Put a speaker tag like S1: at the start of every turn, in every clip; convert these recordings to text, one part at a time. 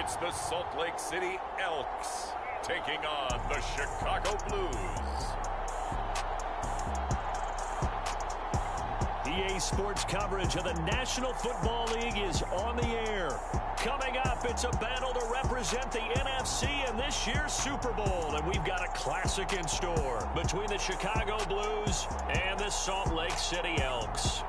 S1: It's the Salt Lake City Elks taking on the Chicago Blues.
S2: EA Sports coverage of the National Football League is on the air. Coming up, it's a battle to represent the NFC in this year's Super Bowl. And we've got a classic in store between the Chicago Blues and the Salt Lake City Elks.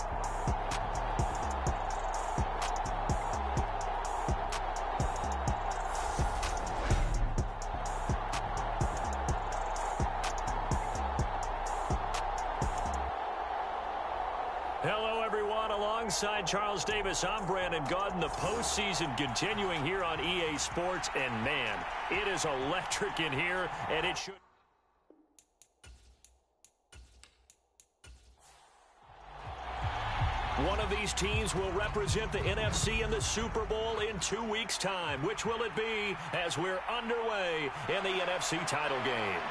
S2: Hello, everyone. Alongside Charles Davis, I'm Brandon Gaudin. The postseason continuing here on EA Sports. And, man, it is electric in here, and it should... One of these teams will represent the NFC in the Super Bowl in 2 weeks' time. Which will it be as we're underway in the NFC title game?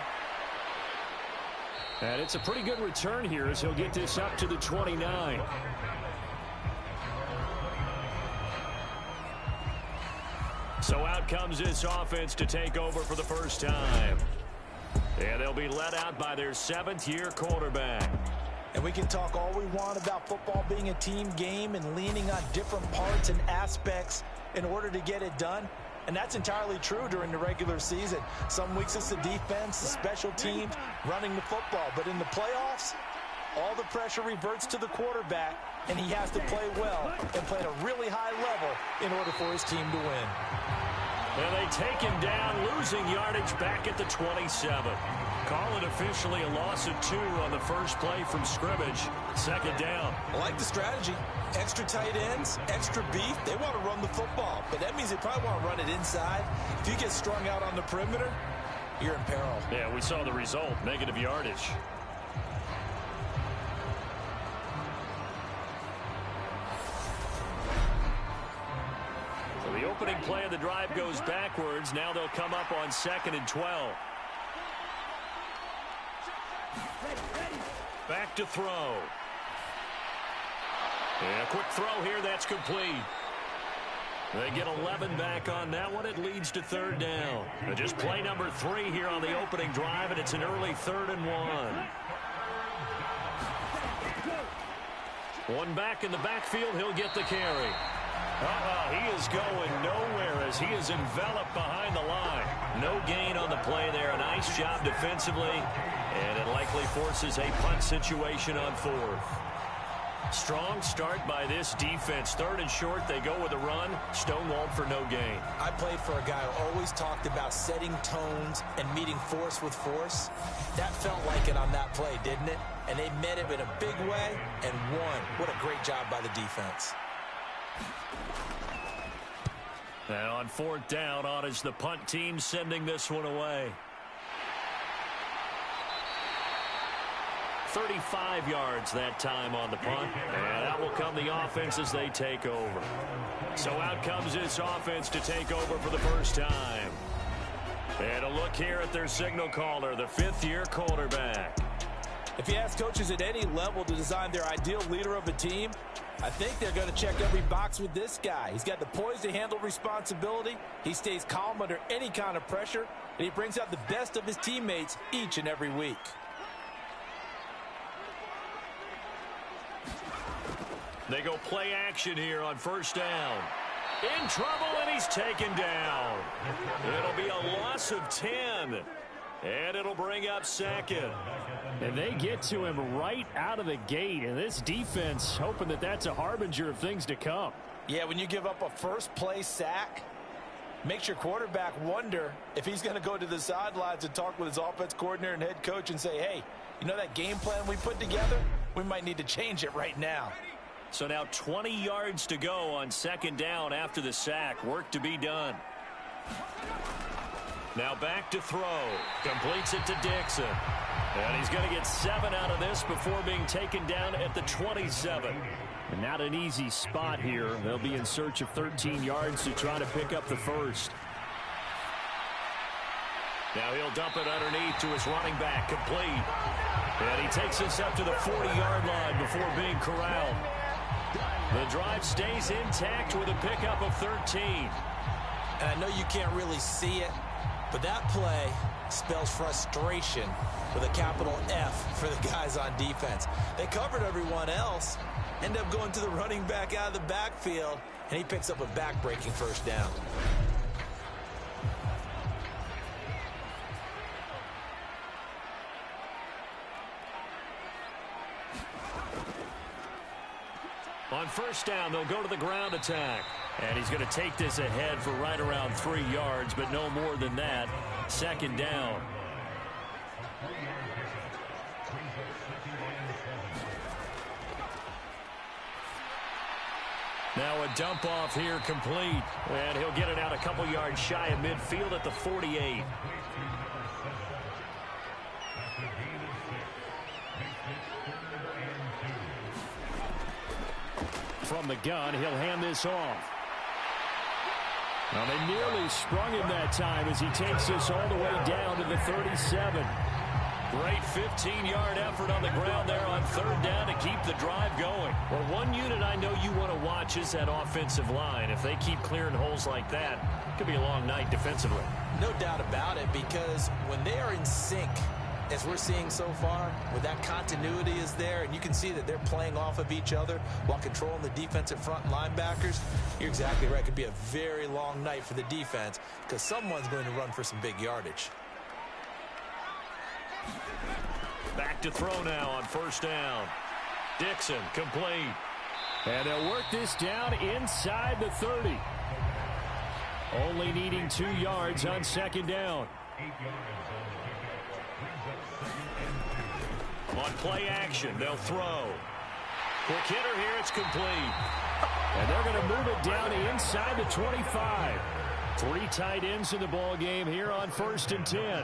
S2: And it's a pretty good return here as he'll get this up to the 29. So out comes this offense to take over for the first time. And they'll be led out by their seventh-year quarterback.
S3: And we can talk all we want about football being a team game and leaning on different parts and aspects in order to get it done. And that's entirely true during the regular season. Some weeks it's the defense, the special teams, running the football. But in the playoffs, all the pressure reverts to the quarterback, and he has to play well and play at a really high level in order for his team to win.
S2: And they take him down, losing yardage back at the 27. Call it officially a loss of 2 on the first play from scrimmage. Second down.
S3: I like the strategy. Extra tight ends, extra beef. They want to run the football, but that means they probably want to run it inside. If you get strung out on the perimeter, you're in peril.
S2: Yeah, we saw the result, negative yardage. So the opening play of the drive goes backwards. Now they'll come up on 2nd and 12. Back to throw. And a quick throw here, that's complete. They get 11 back on that one. It leads to third down. Just play number 3 here on the opening drive, and it's an early 3rd and 1. One back in the backfield, he'll get the carry. He is going nowhere as he is enveloped behind the line. No gain on the play there. A nice job defensively, and it likely forces a punt situation on 4th. Strong start by this defense. 3rd and short, they go with a run. Stonewalled for no gain.
S3: I played for a guy who always talked about setting tones and meeting force with force. That felt like it on that play, didn't it? And they met it in a big way and won. What a great job by the defense.
S2: And on 4th down, on is the punt team sending this one away. 35 yards that time on the punt. And out will come the offense as they take over. So out comes this offense to take over for the first time. And a look here at their signal caller, the 5th-year quarterback.
S3: If you ask coaches at any level to design their ideal leader of a team, I think they're going to check every box with this guy. He's got the poise to handle responsibility. He stays calm under any kind of pressure, and he brings out the best of his teammates each and every week.
S2: They go play action here on 1st down. In trouble, and he's taken down. It'll be a loss of 10. And it'll bring up 2nd.
S4: And they get to him right out of the gate. And this defense hoping that that's a harbinger of things to come.
S3: Yeah, when you give up a first-play sack, makes your quarterback wonder if he's going to go to the sidelines and talk with his offense coordinator and head coach and say, hey, you know that game plan we put together? We might need to change it right now.
S2: So now 20 yards to go on 2nd down after the sack. Work to be done. Now back to throw. Completes it to Dixon. And he's going to get 7 out of this before being taken down at the 27.
S4: And not an easy spot here. They'll be in search of 13 yards to try to pick up the first.
S2: Now he'll dump it underneath to his running back. Complete. And he takes this up to the 40-yard line before being corralled. The drive stays intact with a pickup of 13.
S3: And I know you can't really see it, but that play spells frustration with a capital F for the guys on defense. They covered everyone else, end up going to the running back out of the backfield, and he picks up a back-breaking first down.
S2: On first down, they'll go to the ground attack. And he's going to take this ahead for right around 3 yards, but no more than that. Second down. Now a dump off here complete. And he'll get it out a couple yards shy of midfield at the 48.
S4: From the gun, he'll hand this off. Now they nearly sprung him that time as he takes this all the way down to the 37.
S2: Great 15-yard effort on the ground there on third down to keep the drive going. Well, one unit I know you want to watch is that offensive line. If they keep clearing holes like that, it could be a long night defensively.
S3: No doubt about it, because when they are in sync, as we're seeing so far, where that continuity is there, and you can see that they're playing off of each other while controlling the defensive front linebackers, you're exactly right. It could be a very long night for the defense because someone's going to run for some big yardage.
S2: Back to throw now on first down. Dixon, complete.
S4: And they'll work this down inside the 30. Only needing 2 yards on second down.
S2: On play action, they'll throw. Quick hitter here, it's complete.
S4: And they're going to move it down inside the 25. 3 tight ends in the ball game here on first and 10.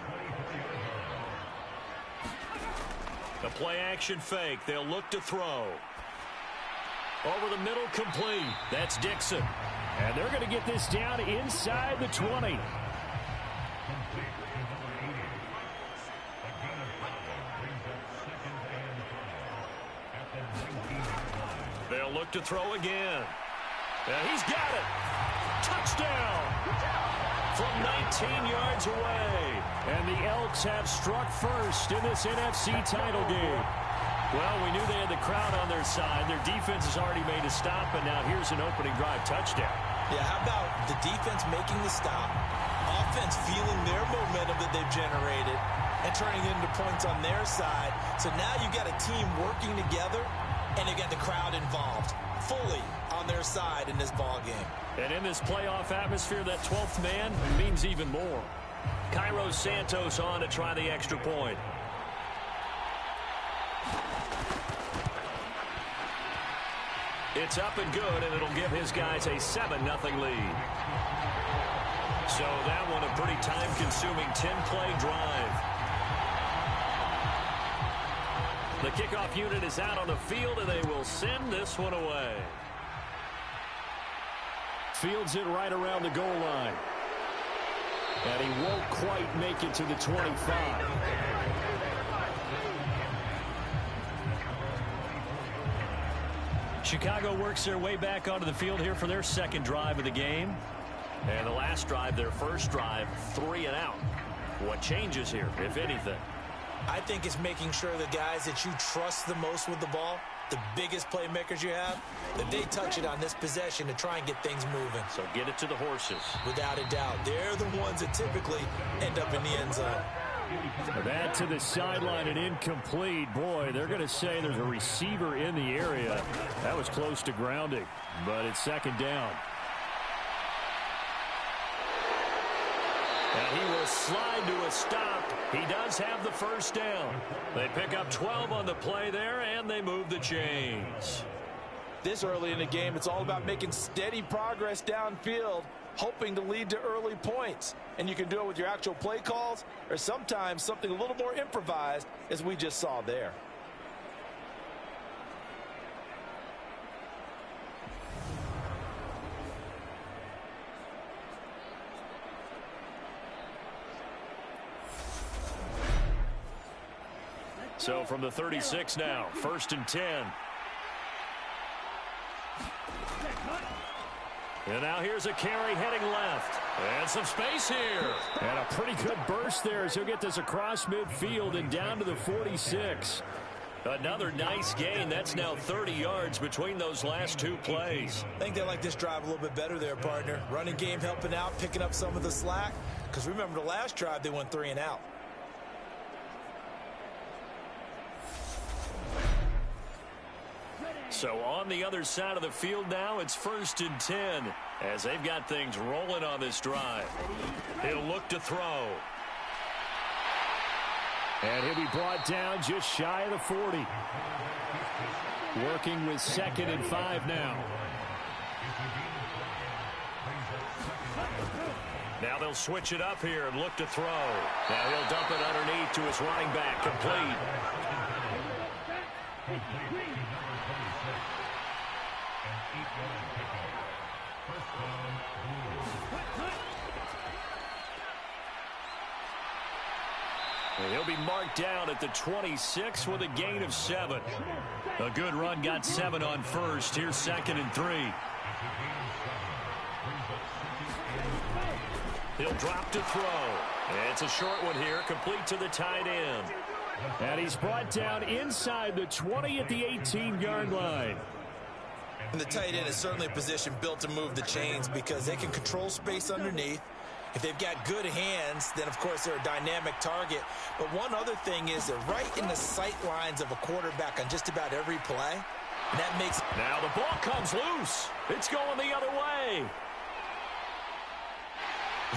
S2: The play action fake, they'll look to throw. Over the middle, complete. That's Dixon.
S4: And they're going to get this down inside the 20.
S2: They'll look to throw again. And he's got it. Touchdown. From 19 yards away.
S4: And the Elks have struck first in this NFC title game.
S2: Well, we knew they had the crowd on their side. Their defense has already made a stop, and now here's an opening drive touchdown.
S3: Yeah, how about the defense making the stop, offense feeling their momentum that they've generated, and turning it into points on their side. So now you've got a team working together, and you got the crowd involved fully on their side in this ball game.
S2: And in this playoff atmosphere, that 12th man means even more. Cairo Santos on to try the extra point. It's up and good, and it'll give his guys a 7-0 lead. So that one a pretty time-consuming 10-play drive. The kickoff unit is out on the field, and they will send this one away.
S4: Fields it right around the goal line. And he won't quite make it to the 25.
S2: Chicago works their way back onto the field here for their second drive of the game. And the last drive, their first drive, 3 and out. What changes here, if anything?
S3: I think it's making sure the guys that you trust the most with the ball, the biggest playmakers you have, that they touch it on this possession to try and get things moving.
S2: So get it to the horses.
S3: Without a doubt. They're the ones that typically end up in the end zone.
S4: That to the sideline and incomplete. Boy, they're going to say there's a receiver in the area. That was close to grounding, but it's second down.
S2: And he will slide to a stop. He does have the first down. They pick up 12 on the play there, and they move the chains.
S3: This early in the game, it's all about making steady progress downfield, hoping to lead to early points. And you can do it with your actual play calls or sometimes something a little more improvised, as we just saw there.
S2: So from the 36 now, first and 10. And now here's a carry heading left. And some space here.
S4: And a pretty good burst there as he'll get this across midfield and down to the 46.
S2: Another nice gain. That's now 30 yards between those last two plays.
S3: I think they like this drive a little bit better there, partner. Running game helping out, picking up some of the slack. Because remember the last drive, they went 3 and out.
S2: So on the other side of the field now, it's 1st and 10 as they've got things rolling on this drive. He'll look to throw.
S4: And he'll be brought down just shy of the 40. Working with 2nd and 5 now.
S2: Now they'll switch it up here and look to throw. Now he'll dump it underneath to his running back, complete. And he'll be marked down at the 26 with a gain of 7. A good run, got 7 on first. Here's 2nd and 3. He'll drop to throw. And it's a short one here, complete to the tight end.
S4: And he's brought down inside the 20 at the 18-yard line.
S3: And the tight end is certainly a position built to move the chains because they can control space underneath. If they've got good hands, then, of course, they're a dynamic target. But one other thing is they're right in the sight lines of a quarterback on just about every play. And that makes...
S2: Now the ball comes loose. It's going the other way.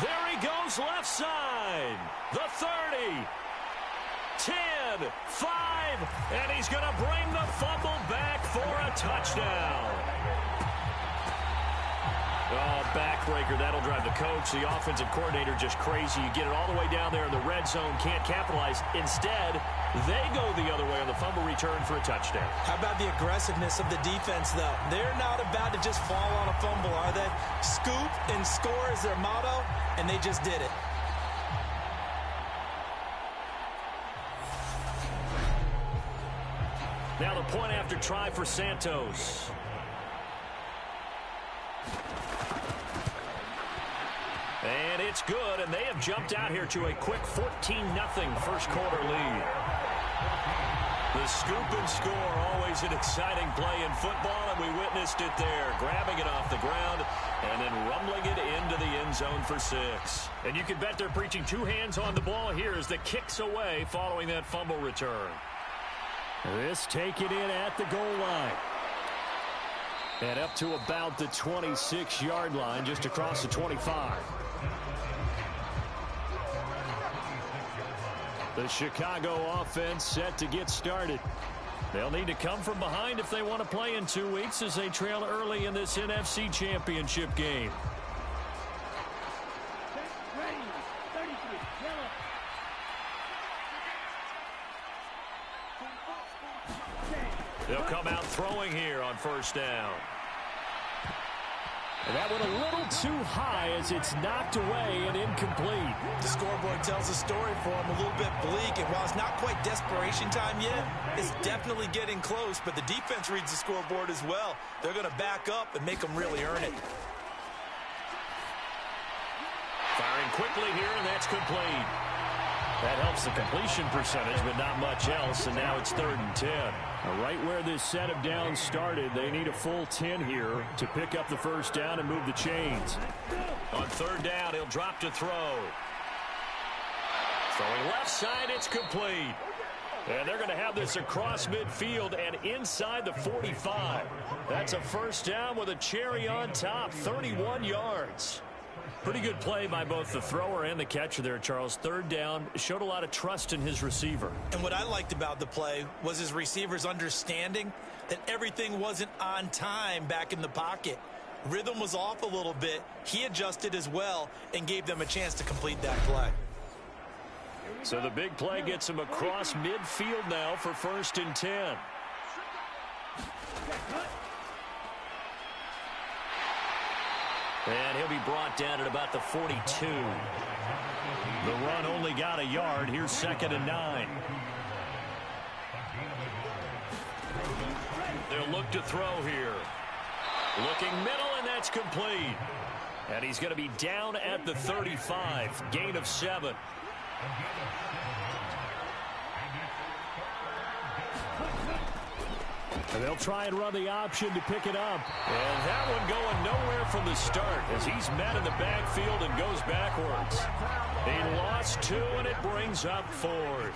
S2: There he goes left side. The 30. 10, 5, and he's going to bring the fumble back for a touchdown. Oh, backbreaker. That'll drive the coach, the offensive coordinator, just crazy. You get it all the way down there in the red zone, can't capitalize. Instead, they go the other way on the fumble return for a touchdown.
S3: How about the aggressiveness of the defense, though? They're not about to just fall on a fumble, are they? Scoop and score is their motto, and they just did it.
S2: Now the point after try for Santos. And it's good, and they have jumped out here to a quick 14-0 first quarter lead. The scoop and score, always an exciting play in football, and we witnessed it there, grabbing it off the ground and then rumbling it into the end zone for 6.
S4: And you can bet they're preaching 2 hands on the ball here as the kick's away following that fumble return. This taken in at the goal line. And up to about the 26-yard line, just across the 25. The Chicago offense set to get started. They'll need to come from behind if they want to play in 2 weeks as they trail early in this NFC Championship game.
S2: They'll come out throwing here on first down.
S4: And that one a little too high as it's knocked away and incomplete.
S3: The scoreboard tells a story for them, a little bit bleak. And while it's not quite desperation time yet, it's definitely getting close. But the defense reads the scoreboard as well. They're going to back up and make them really earn it.
S2: Firing quickly here, and that's complete.
S4: That helps the completion percentage, but not much else, and now it's 3rd and 10. Right where this set of downs started, they need a full 10 here to pick up the first down and move the chains.
S2: On 3rd down, he'll drop to throw. Throwing left side, it's complete. And they're going to have this across midfield and inside the 45. That's a first down with a cherry on top, 31 yards. Pretty good play by both the thrower and the catcher there, Charles. 3rd down, showed a lot of trust in his receiver.
S3: And what I liked about the play was his receivers understanding that everything wasn't on time back in the pocket. Rhythm was off a little bit. He adjusted as well and gave them a chance to complete that play.
S2: So the big play gets him across midfield now for 1st and 10. And he'll be brought down at about the 42. The run only got a yard. Here's 2nd and 9. They'll look to throw here. Looking middle,
S4: and that's complete. And he's going to be down at the 35, gain of 7. And they'll try and run the option to pick it up. And that one going nowhere from the start as he's met in the backfield and goes backwards. He lost 2, and it brings up 4th.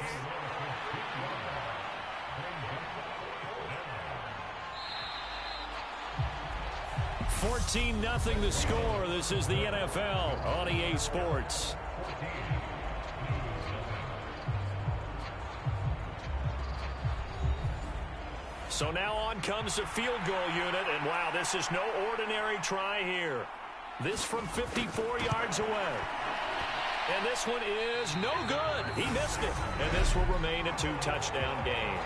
S4: $14-0 the score. This is the NFL on EA Sports. So now on comes the field goal unit, and wow, this is no ordinary try here. This from 54 yards away. And this one is no good. He missed it. And this will remain a 2-touchdown game.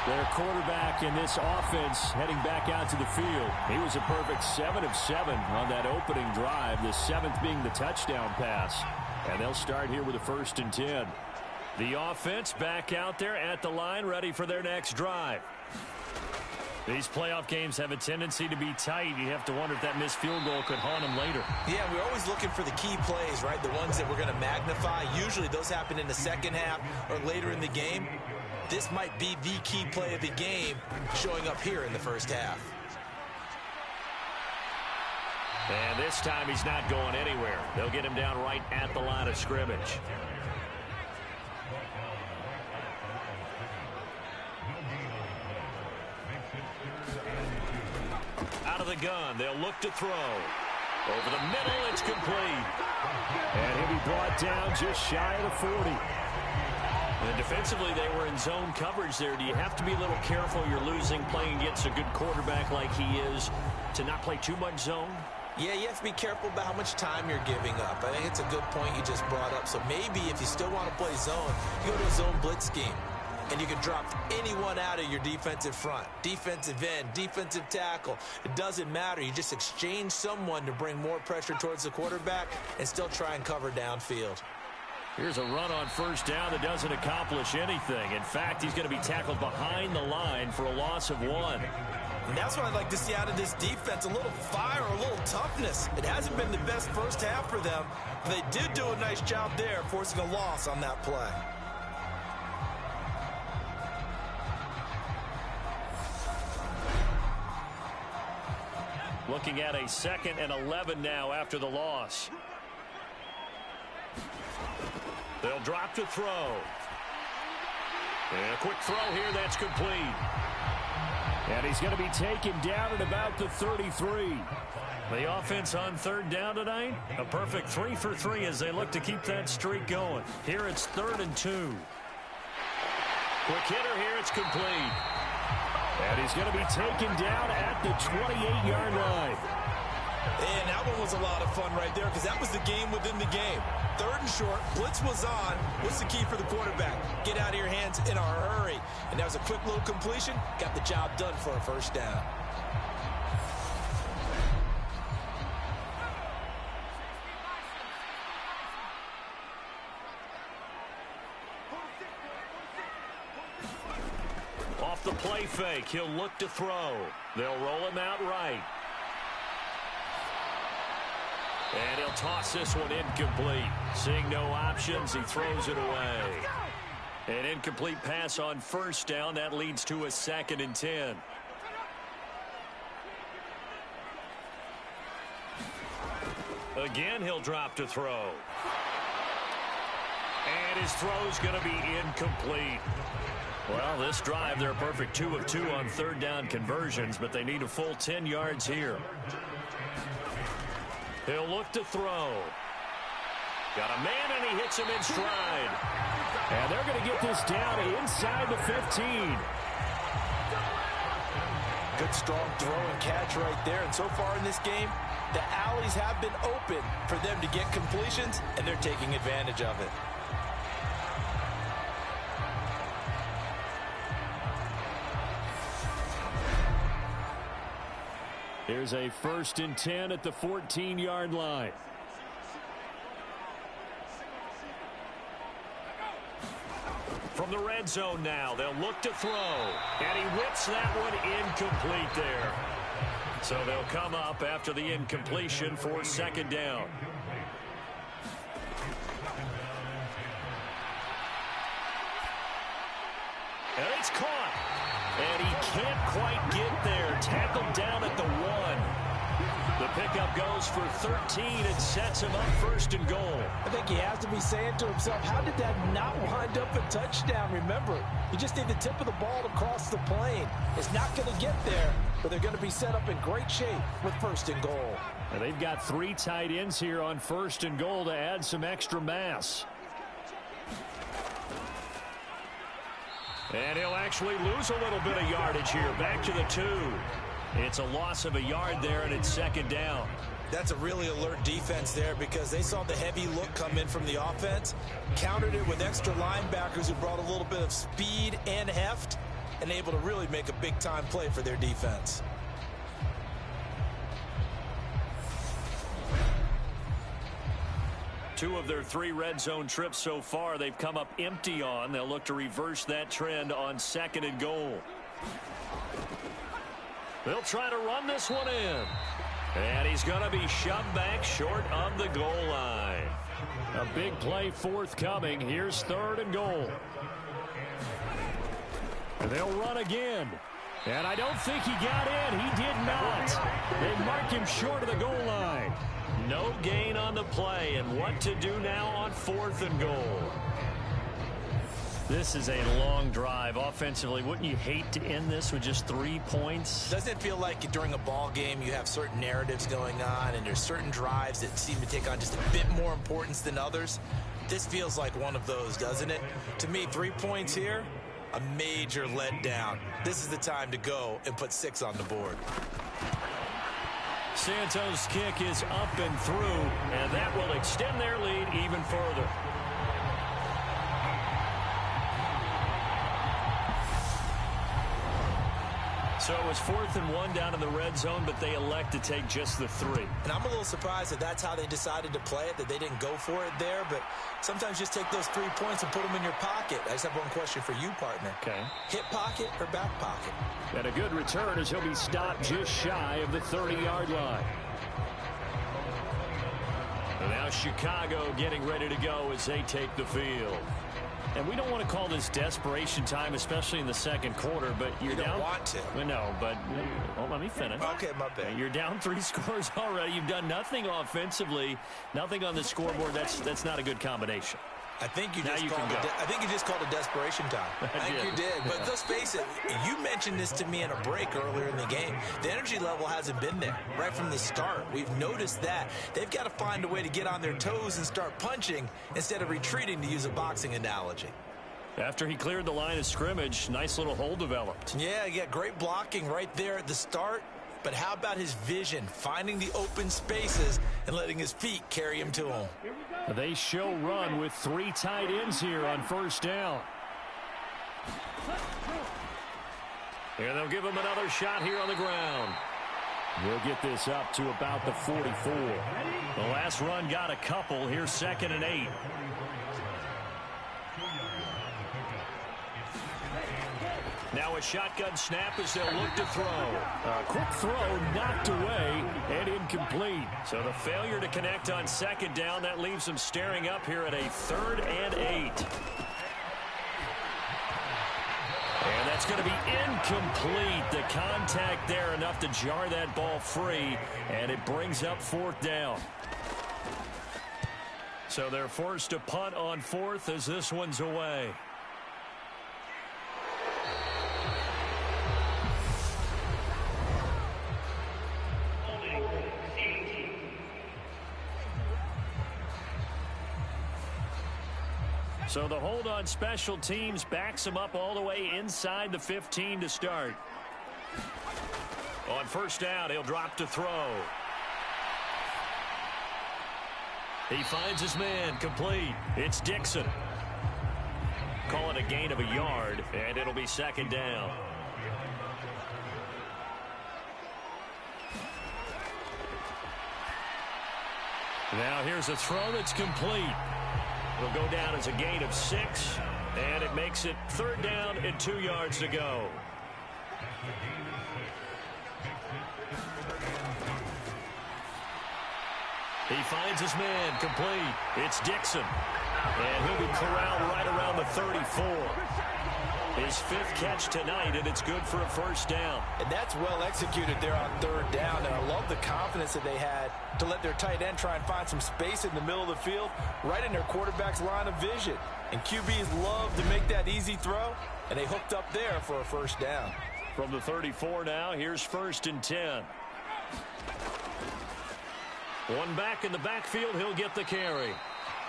S4: Their quarterback in this offense heading back out to the field. He was a perfect 7 of 7 on that opening drive, the 7th being the touchdown pass. And they'll start here with a 1st and 10. The offense back out there at the line, ready for their next drive. These playoff games have a tendency to be tight. You have to wonder if that missed field goal could haunt them later.
S3: Yeah, we're always looking for the key plays, right? The ones that we're going to magnify. Usually those happen in the second half or later in the game. This might be the key play of the game showing up here in the first half.
S4: And this time he's not going anywhere. They'll get him down right at the line of scrimmage. Out of the gun, they'll look to throw. Over the middle, it's complete.
S2: And he'll be brought down just shy of the 40.
S4: And defensively, they were in zone coverage there. Do you have to be a little careful? You're losing playing against a good quarterback like he is to not play too much zone?
S3: Yeah, you have to be careful about how much time you're giving up. I think it's a good point you just brought up. So maybe if you still want to play zone, you go to a zone blitz scheme. And you can drop anyone out of your defensive front. Defensive end, defensive tackle. It doesn't matter. You just exchange someone to bring more pressure towards the quarterback and still try and cover downfield.
S4: Here's a run on 1st down that doesn't accomplish anything. In fact, he's going to be tackled behind the line for a loss of 1.
S3: And that's what I'd like to see out of this defense, a little fire, a little toughness. It hasn't been the best first half for them. They did do a nice job there, forcing a loss on that play.
S4: Looking at a 2nd and 11 now after the loss. They'll drop to throw. And a quick throw here, that's complete.
S2: And he's going to be taken down at about the 33.
S4: The offense on 3rd down tonight, a perfect 3 for 3 as they look to keep that streak going. Here it's 3rd and 2. Quick hitter here, it's complete.
S2: And he's going to be taken down at the 28-yard line.
S3: And that one was a lot of fun right there because that was the game within the game. 3rd and short, blitz was on. What's the key for the quarterback? Get out of your hands in a hurry. And that was a quick little completion. Got the job done for a 1st down.
S4: Off the play fake, he'll look to throw. They'll roll him out right. And he'll toss this one incomplete. Seeing no options, he throws it away. An incomplete pass on 1st down. That leads to a 2nd and 10. Again, he'll drop to throw. And his throw's going to be incomplete. Well, this drive, they're a perfect 2 of 2 on 3rd down conversions, but they need a full 10 yards here. He'll look to throw. Got a man, and he hits him in stride.
S2: And they're going to get this down inside the 15.
S3: Good, strong throw and catch right there. And so far in this game, the alleys have been open for them to get completions, and they're taking advantage of it.
S2: Here's a 1st and 10 at the 14-yard line.
S4: From the red zone now, they'll look to throw. And he whips that one incomplete there. So they'll come up after the incompletion for second down. And it's caught. And he can't quite get there. Tackled down at the 1. The pickup goes for 13 and sets him up first and goal.
S3: I think he has to be saying to himself, how did that not wind up a touchdown? Remember, you just need the tip of the ball to cross the plane. It's not going to get there, but they're going to be set up in great shape with first and goal.
S4: And they've got 3 tight ends here on first and goal to add some extra mass. And he'll actually lose a little bit of yardage here. Back to the 2. It's a loss of a yard there, and it's second down.
S3: That's a really alert defense there because they saw the heavy look come in from the offense, countered it with extra linebackers who brought a little bit of speed and heft, and able to really make a big-time play for their defense.
S4: Two of their 3 red zone trips so far, they've come up empty on. They'll look to reverse that trend on second and goal. They'll try to run this one in. And he's going to be shoved back short of the goal line. A big play forthcoming. Here's third and goal. And they'll run again. And I don't think he got in. He did not. They mark him short of the goal line. No gain on the play. And what to do now on fourth and goal? This is a long drive. Offensively, wouldn't you hate to end this with just 3 points?
S3: Doesn't it feel like during a ball game you have certain narratives going on and there's certain drives that seem to take on just a bit more importance than others? This feels like one of those, doesn't it? To me, 3 points here, a major letdown. This is the time to go and put 6 on the board.
S4: Santos' kick is up and through, and that will extend their lead even further. So it was 4th and 1 down in the red zone, but they elect to take just the 3.
S3: And I'm a little surprised that that's how they decided to play it, that they didn't go for it there. But sometimes just take those 3 points and put them in your pocket. I just have one question for you, partner.
S4: Okay.
S3: Hip pocket or back pocket?
S4: And a good return as he'll be stopped just shy of the 30-yard line. And now Chicago getting ready to go as they take the field. And we don't want to call this desperation time, especially in the second quarter, but you're down.
S3: You don't want to.
S4: Well, no, but well, let me finish.
S3: Okay, my bad.
S4: You're down 3 scores already. You've done nothing offensively, nothing on the scoreboard. That's not a good combination.
S3: I think you just called it desperation time. I think you did. But let's face it, you mentioned this to me in a break earlier in the game. The energy level hasn't been there right from the start. We've noticed that. They've got to find a way to get on their toes and start punching instead of retreating, to use a boxing analogy.
S4: After he cleared the line of scrimmage, nice little hole developed.
S3: Yeah, great blocking right there at the start. But how about his vision, finding the open spaces and letting his feet carry him to him?
S4: They show run with 3 tight ends here on first down. And they'll give him another shot here on the ground. We'll get this up to about the 44. The last run got a couple. Here's 2nd and 8. Now a shotgun snap as they'll look to throw. A quick throw knocked away and incomplete. So the failure to connect on 2nd down, that leaves them staring up here at a 3rd and 8. And that's going to be incomplete. The contact there enough to jar that ball free, and it brings up 4th down. So they're forced to punt on 4th as this one's away. So the hold on special teams backs him up all the way inside the 15 to start. On first down, he'll drop to throw. He finds his man, complete. It's Dixon. Call it a gain of a yard, and it'll be 2nd down. Now here's a throw that's complete. Will go down as a gain of 6. And it makes it 3rd down and 2 yards to go. He finds his man complete. It's Dixon. And he'll be corralled right around the 34. His 5th catch tonight, and it's good for a 1st down.
S3: And that's well executed there on 3rd down. And I love the confidence that they had to let their tight end try and find some space in the middle of the field, right in their quarterback's line of vision. And QBs love to make that easy throw, and they hooked up there for a 1st down.
S4: From the 34 now, here's 1st and 10. One back in the backfield, he'll get the carry.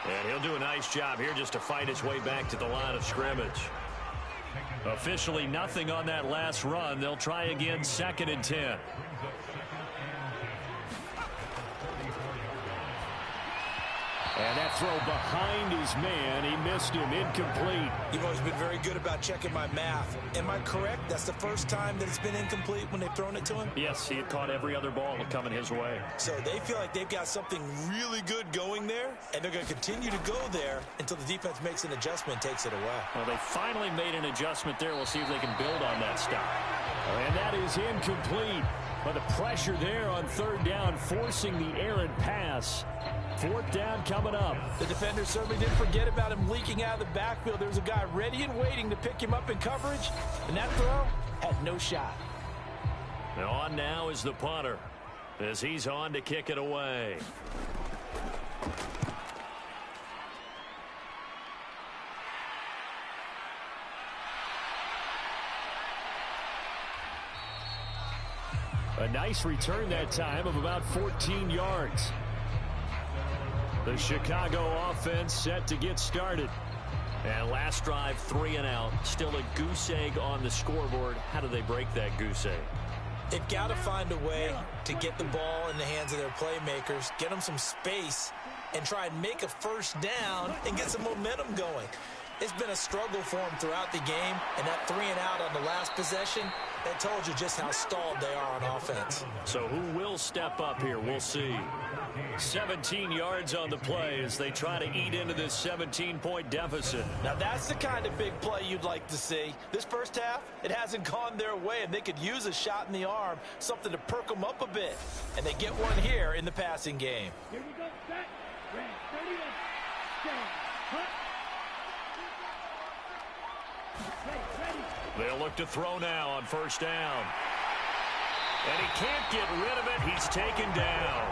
S4: And he'll do a nice job here just to fight his way back to the line of scrimmage. Officially nothing on that last run. They'll try again, 2nd and 10. And that throw behind his man, he missed him, incomplete.
S3: You've always been very good about checking my math. Am I correct? That's the first time that it's been incomplete when they've thrown it to him?
S4: Yes, he had caught every other ball coming his way.
S3: So they feel like they've got something really good going there, and they're going to continue to go there until the defense makes an adjustment and takes it away.
S4: Well, they finally made an adjustment there. We'll see if they can build on that stop. And that is incomplete. But the pressure there on 3rd down, forcing the errant pass. 4th down coming up.
S3: The defender certainly didn't forget about him leaking out of the backfield. There was a guy ready and waiting to pick him up in coverage, and that throw had no shot.
S4: And on now is the punter, as he's on to kick it away. A nice return that time of about 14 yards. The Chicago offense set to get started. And last drive, 3 and out. Still a goose egg on the scoreboard. How do they break that goose egg?
S3: They've got to find a way to get the ball in the hands of their playmakers, get them some space, and try and make a 1st down and get some momentum going. It's been a struggle for them throughout the game, and that 3 and out on the last possession, that told you just how stalled they are on offense.
S4: So who will step up here? We'll see. 17 yards on the play as they try to eat into this 17-point deficit.
S3: Now that's the kind of big play you'd like to see. This 1st half, it hasn't gone their way, and they could use a shot in the arm, something to perk them up a bit. And they get one here in the passing game.
S5: Here we go. Set. Red. 30 stand. Cut.
S4: They'll look to throw now on 1st down. And he can't get rid of it. He's taken down.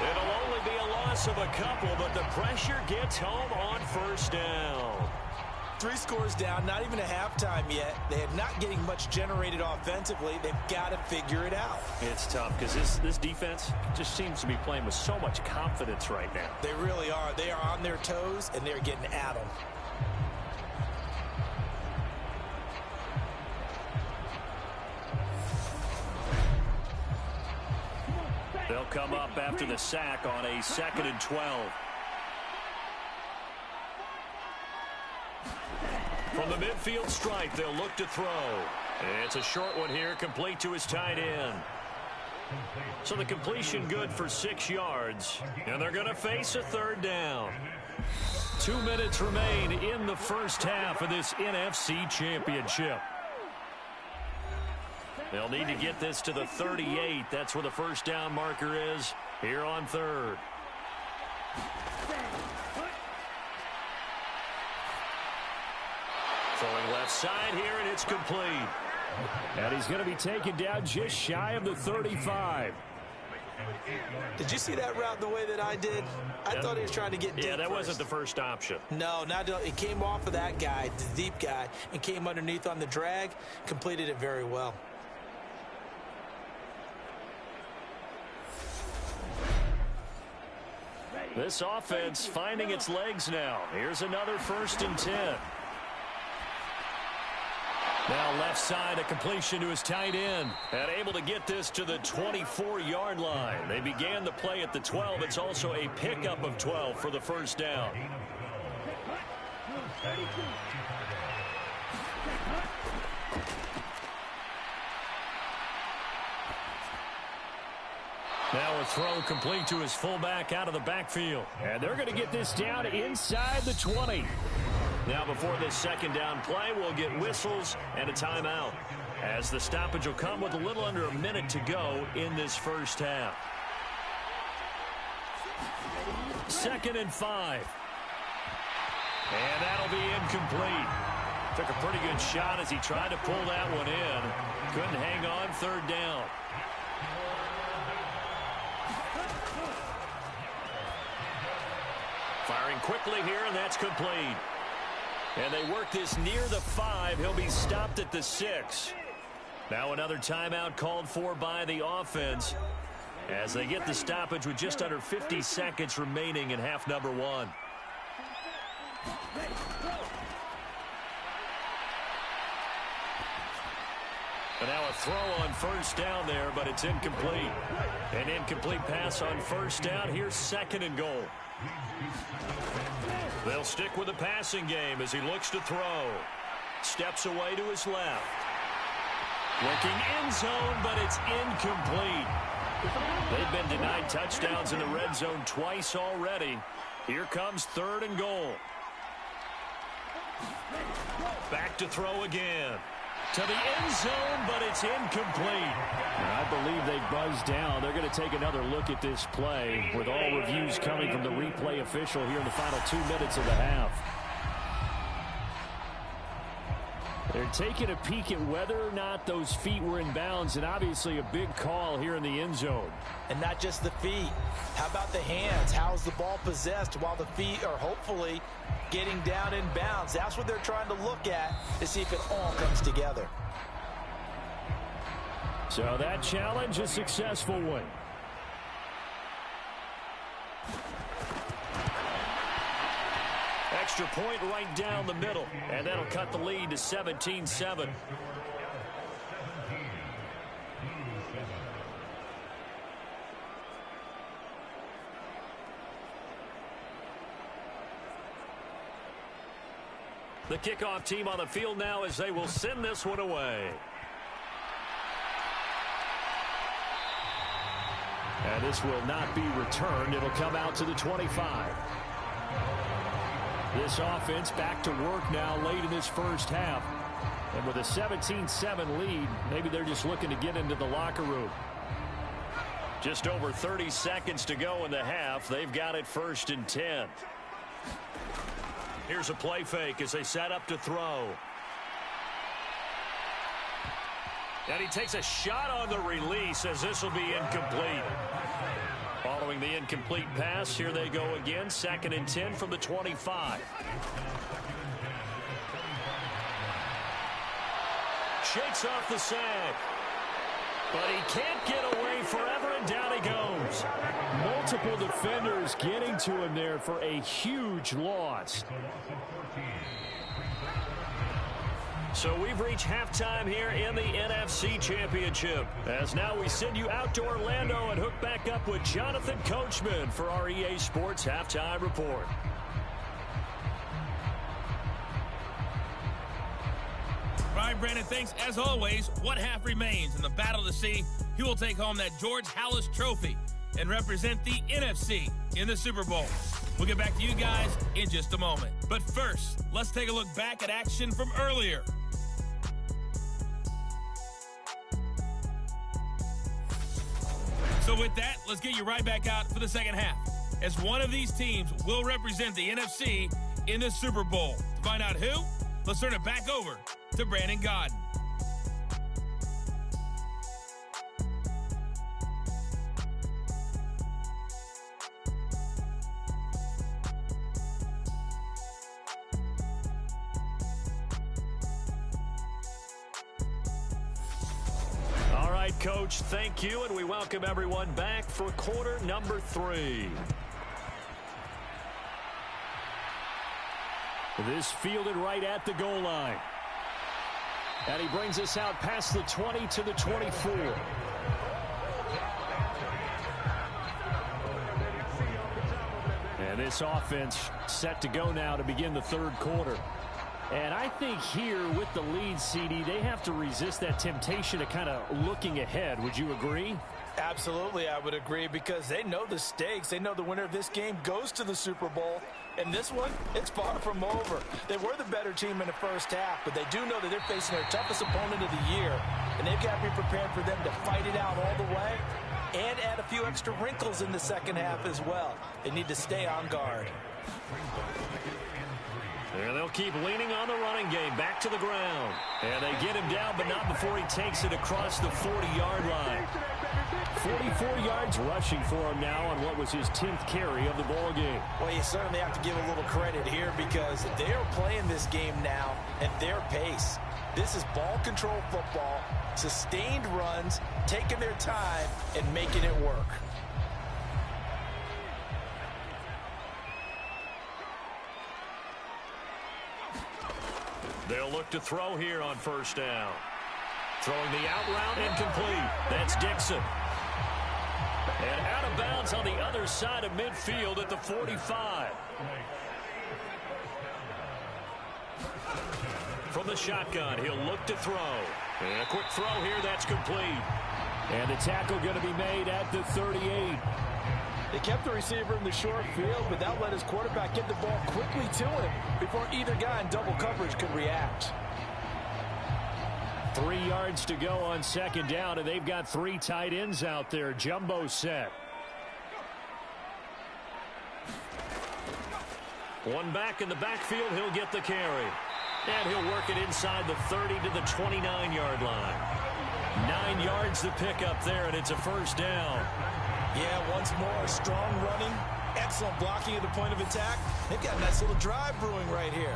S4: It'll only be a loss of a couple, but the pressure gets home on 1st down.
S3: 3 scores down, not even a halftime yet. They are not getting much generated offensively. They've got to figure it out.
S4: It's tough because this defense just seems to be playing with so much confidence right now.
S3: They really are. They are on their toes, and they're getting at them.
S4: They'll come up after the sack on a 2nd and 12. From the midfield stripe, they'll look to throw. It's a short one here, complete to his tight end. So the completion good for 6 yards, and they're going to face a 3rd down. 2 minutes remain in the 1st half of this NFC Championship. They'll need to get this to the 38. That's where the 1st down marker is here on 3rd. Throwing left side here, and it's complete. And he's going to be taken down just shy of the 35.
S3: Did you see that route the way that I did? I thought he was trying to get deep.
S4: Yeah, that
S3: first.
S4: wasn't the first option.
S3: No, it came off of that guy, the deep guy, and came underneath on the drag, completed it very well.
S4: This offense finding its legs now. Here's another 1st and 10. Now left side, a completion to his tight end. And able to get this to the 24-yard line. They began the play at the 12. It's also a pickup of 12 for the 1st down. Now a throw complete to his fullback out of the backfield. And they're going to get this down inside the 20. Now before this second down play, we'll get whistles and a timeout, as the stoppage will come with a little under a minute to go in this first half. 2nd and 5. And that'll be incomplete. Took a pretty good shot as he tried to pull that one in. Couldn't hang on, 3rd down. Firing quickly here, and that's complete. And they work this near the 5. He'll be stopped at the 6. Now another timeout called for by the offense as they get the stoppage with just under 50 seconds remaining in half number 1. And now a throw on 1st down there, but it's incomplete. An incomplete pass on 1st down. Here's 2nd and goal. They'll stick with the passing game as he looks to throw. Steps away to his left. Looking end zone, but it's incomplete. They've been denied touchdowns in the red zone twice already. Here comes 3rd and goal. Back to throw again. To the end zone, but it's incomplete.
S2: I believe they buzzed down. They're going to take another look at this play with all reviews coming from the replay official here in the final 2 minutes of the half. They're taking a peek at whether or not those feet were in bounds, and obviously a big call here in the end zone.
S3: And not just the feet. How about the hands? How's the ball possessed while the feet are hopefully getting down in bounds? That's what they're trying to look at to see if it all comes together.
S2: So that challenge, a successful one.
S4: Extra point right down the middle, and that'll cut the lead to 17-7. The kickoff team on the field now as they will send this one away.
S2: And this will not be returned. It'll come out to the 25. This offense back to work now late in this first half. And with a 17-7 lead, maybe they're just looking to get into the locker room.
S4: Just over 30 seconds to go in the half. They've got it 1st and 10. Here's a play fake as they set up to throw. And he takes a shot on the release as this will be incomplete. Following the incomplete pass, here they go again. 2nd and 10 from the 25. Shakes off the sack. But he can't get away forever, and down he goes.
S2: Multiple defenders getting to him there for a huge loss.
S4: So we've reached halftime here in the NFC Championship. As now we send you out to Orlando and hook back up with Jonathan Coachman for our EA Sports Halftime Report.
S6: All right, Brandon, thanks. As always, one half remains in the battle to see who will take home that George Halas Trophy and represent the NFC in the Super Bowl. We'll get back to you guys in just a moment. But first, let's take a look back at action from earlier. So with that, let's get you right back out for the second half, as one of these teams will represent the NFC in the Super Bowl. To find out who, let's turn it back over to Brandon Gaudin.
S4: Coach, thank you, and we welcome everyone back for quarter number 3.
S2: This fielded right at the goal line. And he brings us out past the 20 to the 24. And this offense set to go now to begin the 3rd quarter. And I think here with the lead, CD, they have to resist that temptation to kind of looking ahead. Would you agree?
S3: Absolutely, I would agree, because they know the stakes. They know the winner of this game goes to the Super Bowl. And this one, it's far from over. They were the better team in the first half, but they do know that they're facing their toughest opponent of the year, and they've got to be prepared for them to fight it out all the way and add a few extra wrinkles in the second half as well. They need to stay on guard.
S4: And they'll keep leaning on the running game. Back to the ground. And they get him down, but not before he takes it across the 40-yard line. 44 yards rushing for him now on what was his 10th carry of the ball game.
S3: Well, you certainly have to give a little credit here because they are playing this game now at their pace. This is ball control football, sustained runs, taking their time, and making it work.
S4: They'll look to throw here on first down. Throwing the out route incomplete. That's Dixon. And out of bounds on the other side of midfield at the 45. From the shotgun, he'll look to throw. And a quick throw here, that's complete. And the tackle going to be made at the 38.
S3: They kept the receiver in the short field, but that let his quarterback get the ball quickly to him before either guy in double coverage could react.
S4: 3 yards to go on second down, and they've got 3 tight ends out there. Jumbo set. One back in the backfield, he'll get the carry. And he'll work it inside the 30 to the 29-yard line. 9 yards to pick up there, and it's a first down.
S3: Yeah, once more, strong running, excellent blocking at the point of attack. They've got a nice little drive brewing right here.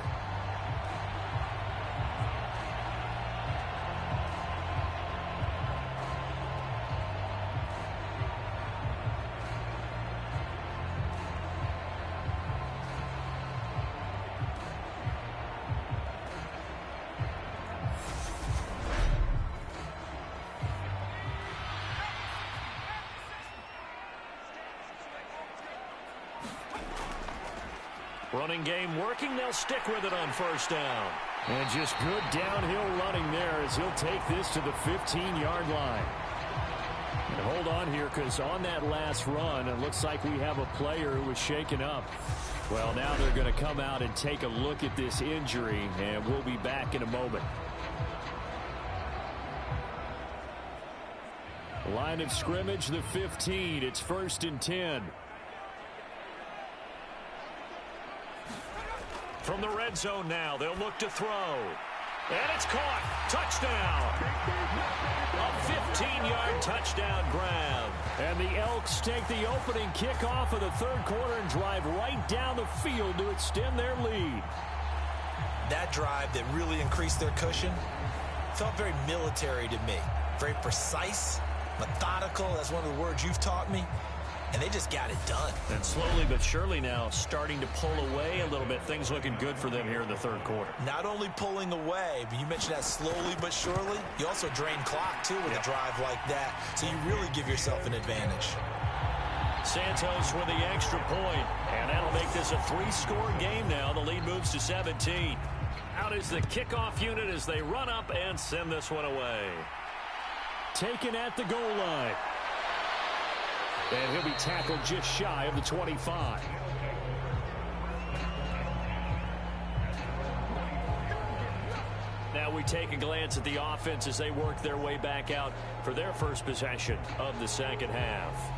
S4: Running game working. They'll stick with it on first down. And just good downhill running there as he'll take this to the 15-yard line. And hold on here because on that last run, it looks like we have a player who was shaken up. Well, now they're going to come out and take a look at this injury, and we'll be back in a moment. Line of scrimmage, the 15. It's 1st and 10. From the red zone now, they'll look to throw. And it's caught. Touchdown. A 15-yard touchdown grab. And the Elks take the opening kickoff of the third quarter and drive right down the field to extend their lead.
S3: That drive that really increased their cushion felt very military to me. Very precise, methodical. That's one of the words you've taught me. And they just got it done.
S4: And slowly but surely now starting to pull away a little bit. Things looking good for them here in the third quarter.
S3: Not only pulling away, but you mentioned that slowly but surely. You also drain clock, too, with a drive like that. So you really give yourself an advantage.
S4: Santos with the extra point. And that'll make this a 3-score game now. The lead moves to 17. Out is the kickoff unit as they run up and send this one away. Taken at the goal line. And he'll be tackled just shy of the 25. Now we take a glance at the offense as they work their way back out for their first possession of the second half.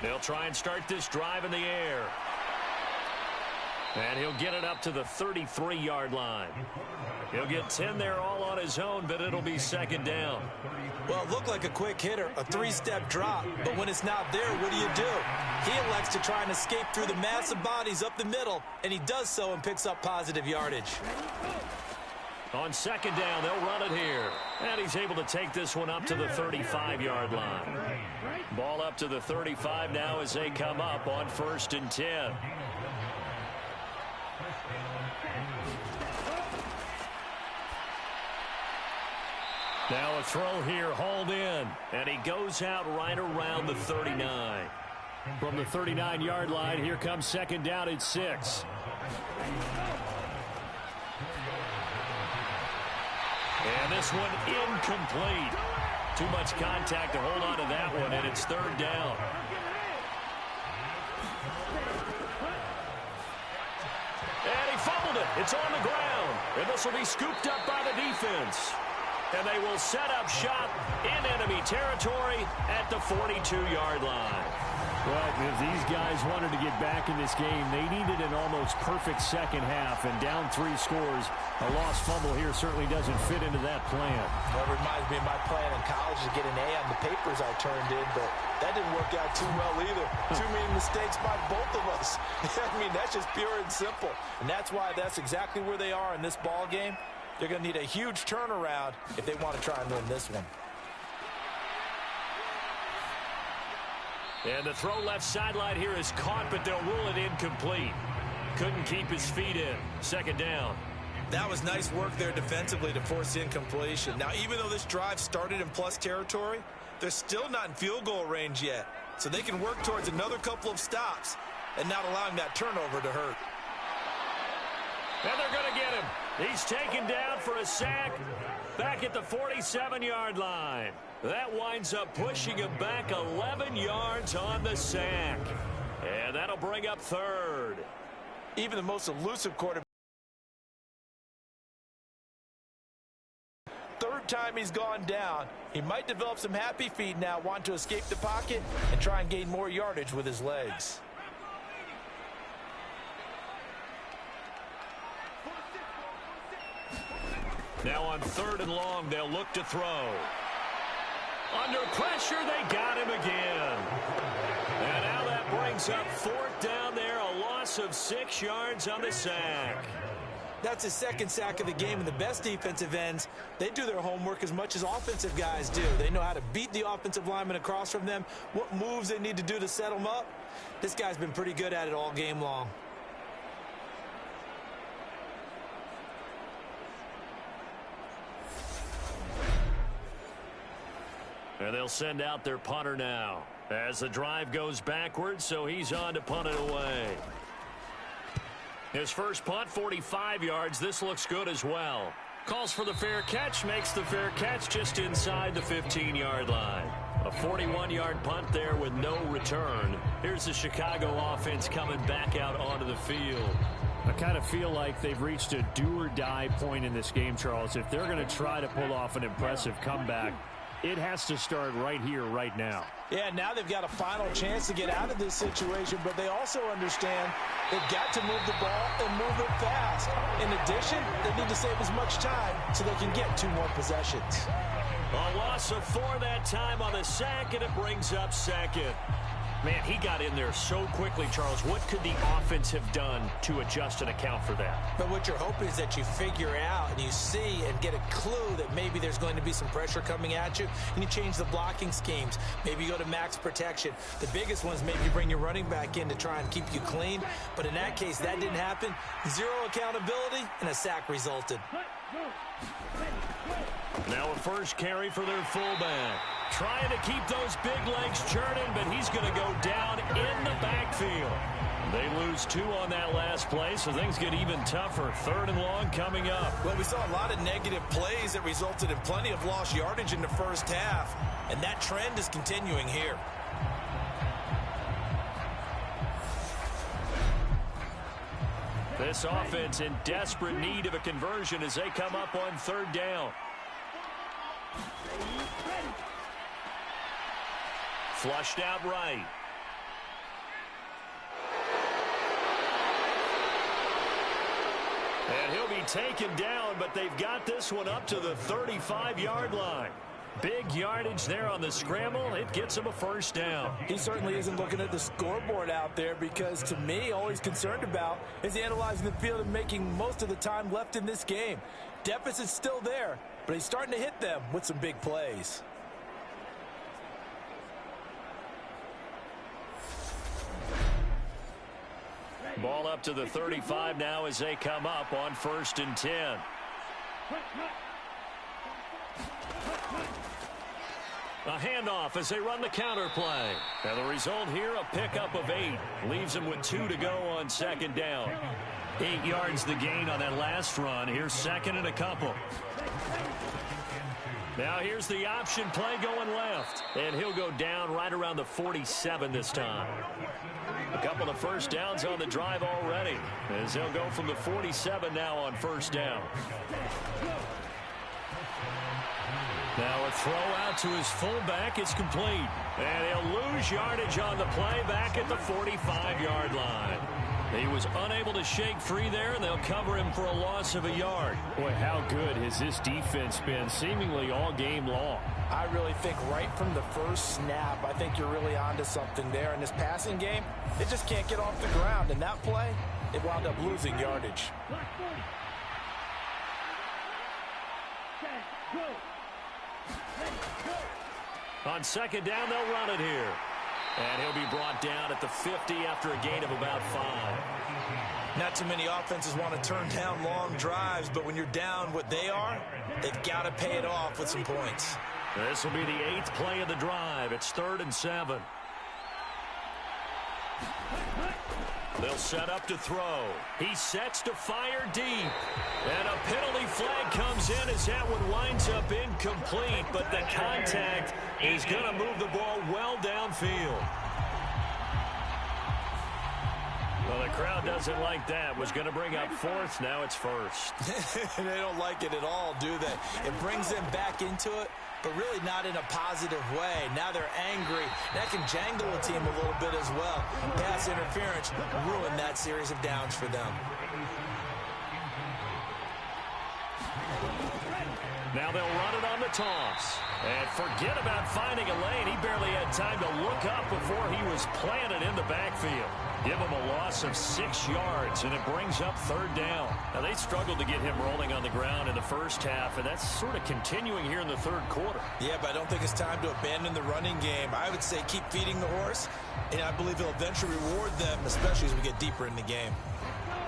S4: They'll try and start this drive in the air. And he'll get it up to the 33-yard line. He'll get 10 there all on his own, but it'll be second down.
S3: Well, it looked like a quick hitter, a 3-step drop, but when it's not there, what do? He elects to try and escape through the massive bodies up the middle, and he does so and picks up positive yardage.
S4: On second down, they'll run it here. And he's able to take this one up to the 35-yard line. Ball up to the 35 now as they come up on 1st and 10. Now a throw here, hauled in, and he goes out right around the 39. From the 39-yard line, here comes second down at 6. And this one incomplete. Too much contact to hold on to that one, and it's third down. And he fumbled it. It's on the ground. And this will be scooped up by the defense. And they will set up shop in enemy territory at the 42-yard line.
S7: Well, if these guys wanted to get back in this game, they needed an almost perfect second half. And down 3 scores, a lost fumble here certainly doesn't fit into that plan.
S3: That reminds me of my plan in college to get an A on the papers I turned in, but that didn't work out too well either. Too many mistakes by both of us. I mean, that's just pure and simple. And that's why that's exactly where they are in this ball game. They're going to need a huge turnaround if they want to try and win this one.
S4: And the throw left sideline here is caught, but they'll rule it incomplete. Couldn't keep his feet in. Second down.
S3: That was nice work there defensively to force incompletion. Now, even though this drive started in plus territory, they're still not in field goal range yet. So they can work towards another couple of stops and not allowing that turnover to hurt.
S4: And they're going to get him. He's taken down for a sack back at the 47-yard line. That winds up pushing him back 11 yards on the sack. And that'll bring up third.
S3: Even the most elusive quarterback. Third time he's gone down. He might develop some happy feet now, wanting to escape the pocket and try and gain more yardage with his legs.
S4: Now on third and long, they'll look to throw. Under pressure, they got him again. And now that brings up fourth down there, a loss of 6 yards on the sack.
S3: That's his second sack of the game, and the best defensive ends, they do their homework as much as offensive guys do. They know how to beat the offensive lineman across from them, what moves they need to do to set them up. This guy's been pretty good at it all game long.
S4: And they'll send out their punter now as the drive goes backwards, so he's on to punt it away. His first punt, 45 yards. This looks good as well. Calls for the fair catch, makes the fair catch just inside the 15-yard line. A 41-yard punt there with no return. Here's the Chicago offense coming back out onto the field.
S7: I kind of feel like they've reached a do-or-die point in this game, Charles. If they're going to try to pull off an impressive comeback, it has to start right here, right now.
S3: Yeah, now they've got a final chance to get out of this situation, but they also understand they've got to move the ball and move it fast. In addition, they need to save as much time so they can get 2 more possessions.
S4: A loss of 4 that time on the sack, and it brings up second. Man, he got in there so quickly, Charles. What could the offense have done to adjust and account for that?
S3: But what you're hoping is that you figure out and you see and get a clue that maybe there's going to be some pressure coming at you, and you change the blocking schemes. Maybe you go to max protection. The biggest one is maybe you bring your running back in to try and keep you clean. But in that case, that didn't happen. 0 accountability, and a sack resulted.
S4: Now a first carry for their fullback. Trying to keep those big legs churning, but he's going to go down in the backfield. They lose 2 on that last play, so things get even tougher. Third and long coming up.
S3: Well, we saw a lot of negative plays that resulted in plenty of lost yardage in the first half, and that trend is continuing here.
S4: This offense in desperate need of a conversion as they come up on third down. Flushed out right. And he'll be taken down, but they've got this one up to the 35-yard line. Big yardage there on the scramble. It gets him a first down.
S3: He certainly isn't looking at the scoreboard out there because, to me, all he's concerned about is analyzing the field and making most of the time left in this game. Deficit's still there, but he's starting to hit them with some big plays.
S4: Ball up to the 35 now as they come up on 1st and 10. A handoff as they run the counter play. And the result here, a pickup of 8. Leaves them with 2 to go on second down. 8 yards the gain on that last run. Here's second and a couple. Now here's the option play going left. And he'll go down right around the 47 this time. A couple of first downs on the drive already, as they'll go from the 47 now on first down. Now a throw out to his fullback. It's complete. And he'll lose yardage on the play back at the 45-yard line. He was unable to shake free there, and they'll cover him for a loss of a yard.
S7: Boy, how good has this defense been seemingly all game long?
S3: I really think right from the first snap, I think you're really onto something there. In this passing game, it just can't get off the ground. And that play, it wound up losing yardage.
S4: On second down, they'll run it here. And he'll be brought down at the 50 after a gain of about 5.
S3: Not too many offenses want to turn down long drives, but when you're down what they are, they've got to pay it off with some points.
S4: This will be the 8th play of the drive. It's 3rd and 7. They'll set up to throw. He sets to fire deep. And a penalty flag comes in as that one winds up incomplete, but the contact is going to move the ball well downfield. Well, the crowd doesn't like that. Was going to bring up 4th. Now it's 1st.
S3: They don't like it at all, do they? It brings them back into it, but really not in a positive way. Now they're angry. That can jangle a team a little bit as well. Pass interference ruined that series of downs for them.
S4: Now they'll run it on the toss. And forget about finding a lane. He barely had time to look up before he was planted in the backfield. Give him a loss of 6 yards, and it brings up 3rd down. Now, they struggled to get him rolling on the ground in the first half, and that's sort of continuing here in the 3rd quarter.
S3: Yeah, but I don't think it's time to abandon the running game. I would say keep feeding the horse, and I believe he'll eventually reward them, especially as we get deeper in the game.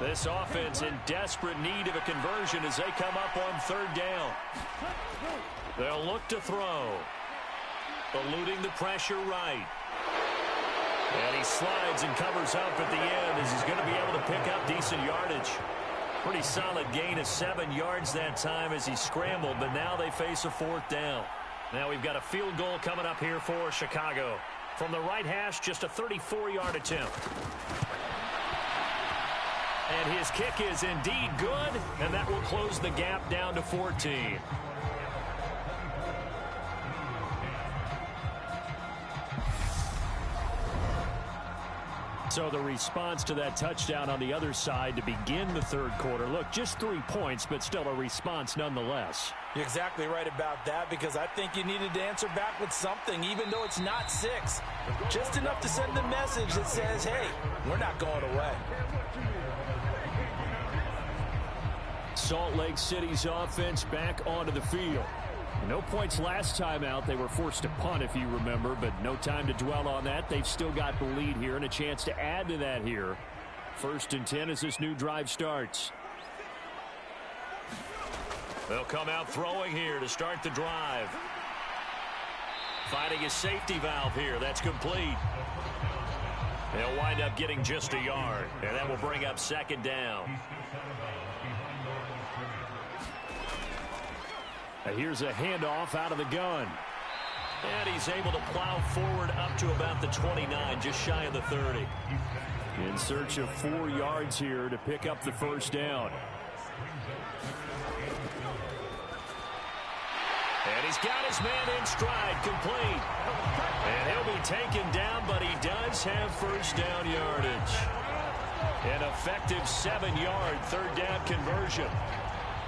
S4: This offense in desperate need of a conversion as they come up on 3rd down. They'll look to throw. Eluding the pressure right. And he slides and covers up at the end as he's going to be able to pick up decent yardage. Pretty solid gain of 7 yards that time as he scrambled, but now they face a 4th down. Now we've got a field goal coming up here for Chicago. From the right hash, just a 34-yard attempt. And his kick is indeed good, and that will close the gap down to 14.
S7: So the response to that touchdown on the other side to begin the 3rd quarter. Look, just 3 points, but still a response nonetheless.
S3: You're exactly right about that, because I think you needed to answer back with something, even though it's not 6. Just enough to send the message that says, hey, we're not going away.
S7: Salt Lake City's offense back onto the field. No points last time out. They were forced to punt, if you remember, but no time to dwell on that. They've still got the lead here and a chance to add to that here. 1st and 10 as this new drive starts.
S4: They'll come out throwing here to start the drive. Finding a safety valve here. That's complete. They'll wind up getting just a yard, and that will bring up 2nd down.
S7: Here's a handoff out of the gun.
S4: And he's able to plow forward up to about the 29, just shy of the 30.
S7: In search of 4 yards here to pick up the 1st down.
S4: And he's got his man in stride, complete. And he'll be taken down, but he does have 1st down yardage. An effective 7-yard 3rd down conversion.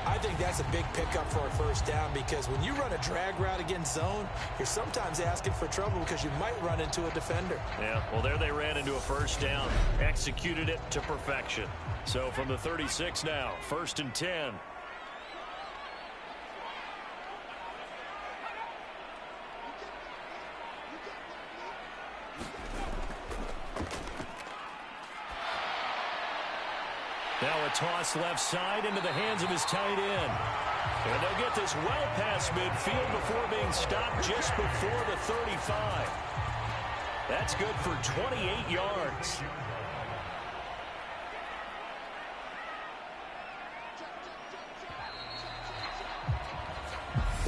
S3: I think that's a big pickup for a 1st down, because when you run a drag route against zone, you're sometimes asking for trouble because you might run into a defender.
S4: Yeah, well, there they ran into a 1st down. Executed it to perfection. So from the 36 now, 1st and 10. Now a toss left side into the hands of his tight end. And they'll get this well past midfield before being stopped just before the 35. That's good for 28 yards.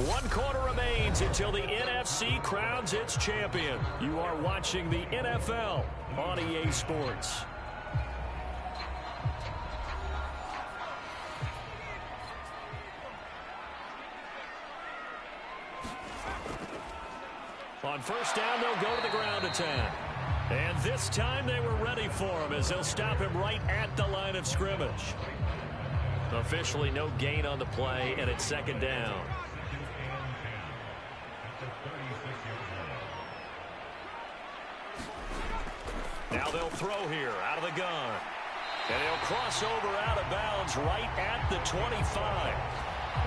S4: One quarter remaining. remains until the NFC crowns its champion. You are watching the NFL on EA Sports. On first down, they'll go to the ground attack. And this time they were ready for him as they'll stop him right at the line of scrimmage.
S2: Officially no gain on the play, and it's second down.
S4: Now they'll throw here out of the gun. And he'll cross over out of bounds right at the 25.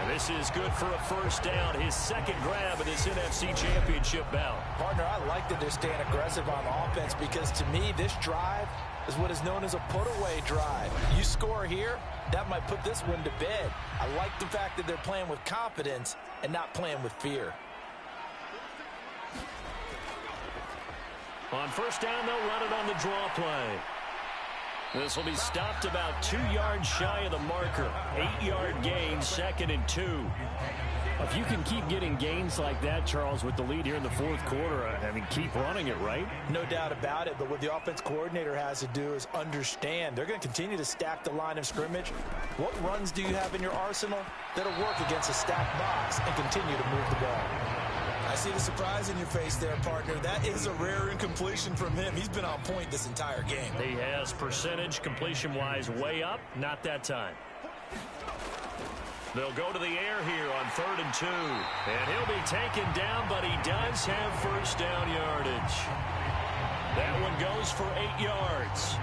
S4: And this is good for a first down, his second grab of this NFC Championship bout.
S3: Partner, I like that they're staying aggressive on offense because to me, this drive is what is known as a put-away drive. You score here, that might put this one to bed. I like the fact that they're playing with confidence and not playing with fear.
S4: On first down, they'll run it on the draw play. This will be stopped about 2 yards shy of the marker. 8-yard gain, 2nd and 2.
S7: If you can keep getting gains like that, Charles, with the lead here in the fourth quarter, I mean, keep running it, right?
S3: No doubt about it, but what the offense coordinator has to do is understand. They're going to continue to stack the line of scrimmage. What runs do you have in your arsenal that'll work against a stacked box and continue to move the ball?
S8: I see the surprise in your face there, partner. That is a rare incompletion from him. He's been on point this entire game.
S4: He has percentage completion-wise way up. Not that time. They'll go to the air here on 3rd and 2. And he'll be taken down, but he does have first down yardage. That one goes for 8 yards.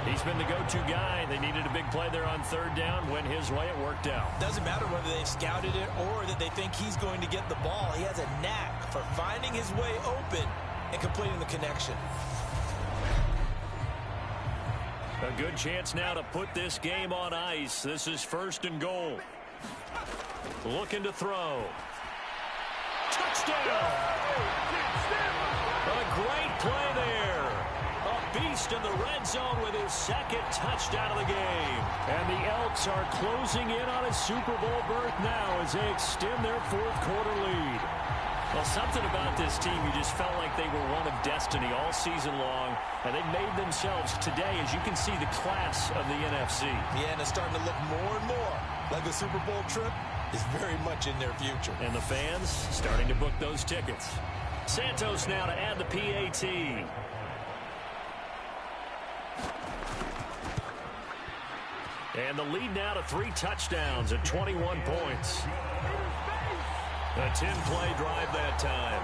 S4: He's been the go-to guy. They needed a big play there on 3rd down. Went his way, it worked out.
S8: Doesn't matter whether they've scouted it or that they think he's going to get the ball. He has a knack for finding his way open and completing the connection.
S4: A good chance now to put this game on ice. This is 1st and goal. Looking to throw. Touchdown! A great play there. Beast in the red zone with his 2nd touchdown of the game. And the Elks are closing in on a Super Bowl berth now as they extend their 4th quarter lead. Well, something about this team, you just felt like they were one of destiny all season long, and they made themselves today, as you can see, the class of the NFC.
S8: Yeah, and it's starting to look more and more like the Super Bowl trip is very much in their future.
S4: And the fans starting to book those tickets. Santos now to add the PAT. And the lead now to 3 touchdowns at 21 points. A 10-play drive that time.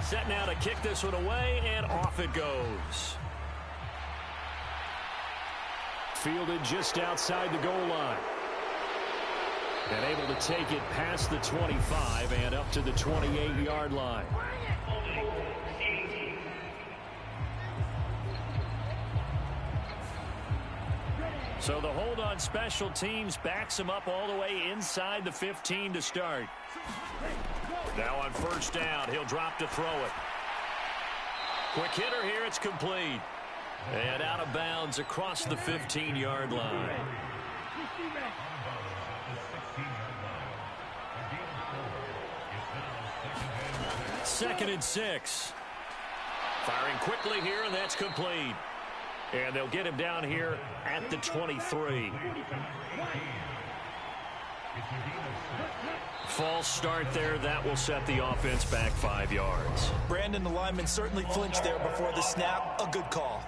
S4: Set now to kick this one away, and off it goes.
S7: Fielded just outside the goal line. And able to take it past the 25 and up to the 28-yard line.
S4: So the hold on special teams backs him up all the way inside the 15 to start. Now on first down, he'll drop to throw it. Quick hitter here, it's complete. And out of bounds across the 15-yard line. 2nd and 6. Firing quickly here, and that's complete. And they'll get him down here at the 23. False start there. That will set the offense back 5 yards.
S3: Brandon, the lineman certainly flinched there before the snap. A good call.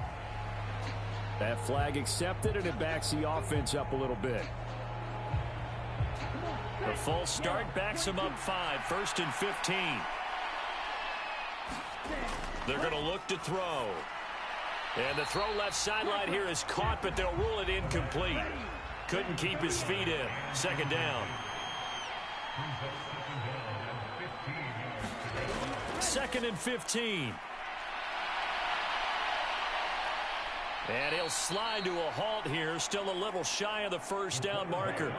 S7: That flag accepted, and it backs the offense up a little bit.
S4: The false start backs him up 5. 1st and 15. They're going to look to throw. And the throw left sideline here is caught, but they'll rule it incomplete. Couldn't keep his feet in. 2nd down. 2nd and 15. And he'll slide to a halt here, still a little shy of the first down marker.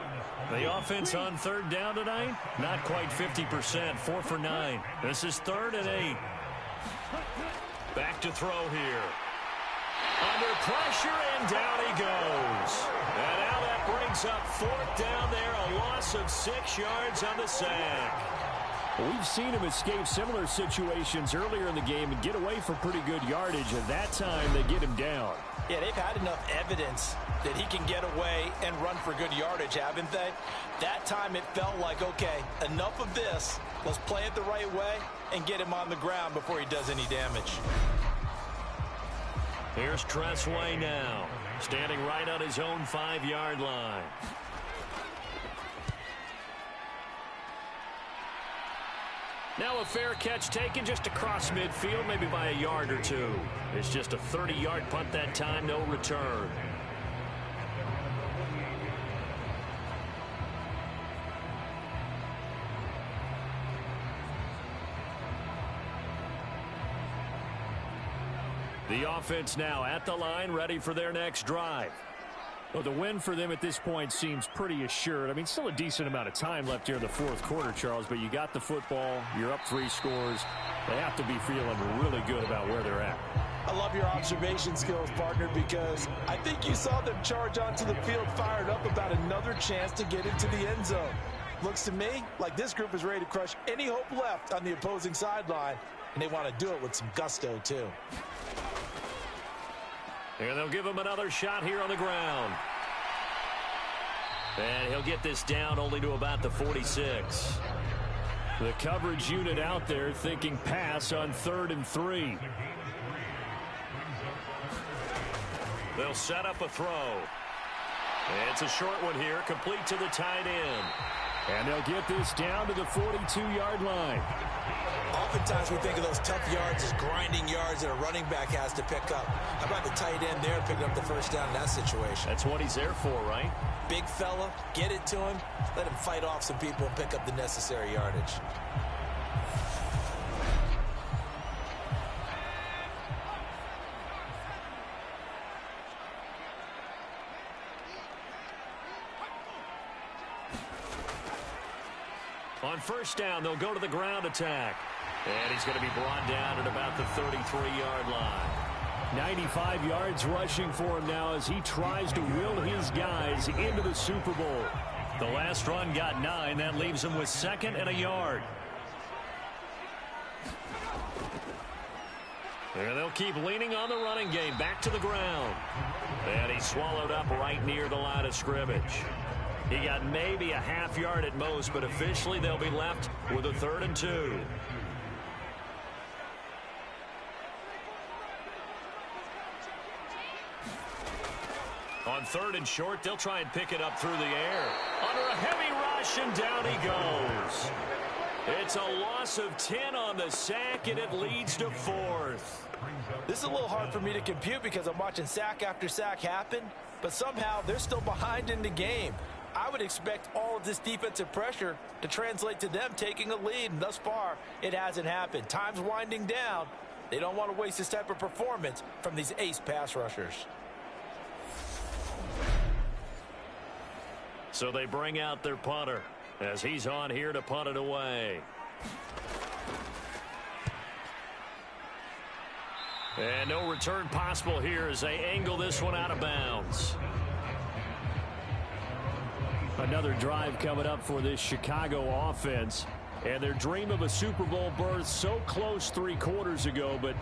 S4: The offense on 3rd down tonight, not quite 50%, 4 for 9. This is 3rd and 8. Back to throw here. Under pressure, and down he goes. And now that
S2: brings up fourth down there, a loss of 6 yards on the sack.
S7: We've seen him escape similar situations earlier in the game and get away for pretty good yardage, and that time they get him down.
S8: Yeah, they've had enough evidence that he can get away and run for good yardage, haven't they? That time it felt like, okay, enough of this. Let's play it the right way and get him on the ground before he does any damage.
S2: Here's Tressway now, standing right on his own 5-yard line. Now a fair catch taken just across midfield, maybe by a yard or two. It's just a 30-yard punt that time, no return. The offense now at the line, ready for their next drive. Well, the win for them at this point seems pretty assured. I mean, still a decent amount of time left here in the fourth quarter, Charles, but you got the football, you're up 3 scores. They have to be feeling really good about where they're at.
S3: I love your observation skills, partner, because I think you saw them charge onto the field fired up about another chance to get into the end zone. Looks to me like this group is ready to crush any hope left on the opposing sideline, and they want to do it with some gusto, too.
S2: And they'll give him another shot here on the ground. And he'll get this down only to about the 46.
S7: The coverage unit out there thinking pass on 3rd and 3.
S2: They'll set up a throw. It's a short one here, complete to the tight end.
S7: And they'll get this down to the 42-yard line.
S8: Oftentimes we think of those tough yards as grinding yards that a running back has to pick up. How about the tight end there picking up the first down in that situation?
S2: That's what he's there for, right?
S8: Big fella, get it to him, let him fight off some people and pick up the necessary yardage.
S2: On first down, they'll go to the ground attack. And he's going to be brought down at about the 33-yard line.
S7: 95 yards rushing for him now as he tries to will his guys into the Super Bowl.
S2: The last run got 9. That leaves him with 2nd and a yard. And they'll keep leaning on the running game. Back to the ground. And he's swallowed up right near the line of scrimmage. He got maybe a half yard at most, but officially they'll be left with a 3rd and 2. On 3rd and short, they'll try and pick it up through the air. Under a heavy rush, and down he goes. It's a loss of 10 on the sack, and it leads to 4th.
S3: This is a little hard for me to compute because I'm watching sack after sack happen, but somehow they're still behind in the game. I would expect all of this defensive pressure to translate to them taking a lead, and thus far, it hasn't happened. Time's winding down. They don't want to waste this type of performance from these ace pass rushers.
S2: So they bring out their punter as he's on here to punt it away. And no return possible here as they angle this one out of bounds.
S7: Another drive coming up for this Chicago offense. And their dream of a Super Bowl berth so close 3 quarters ago, but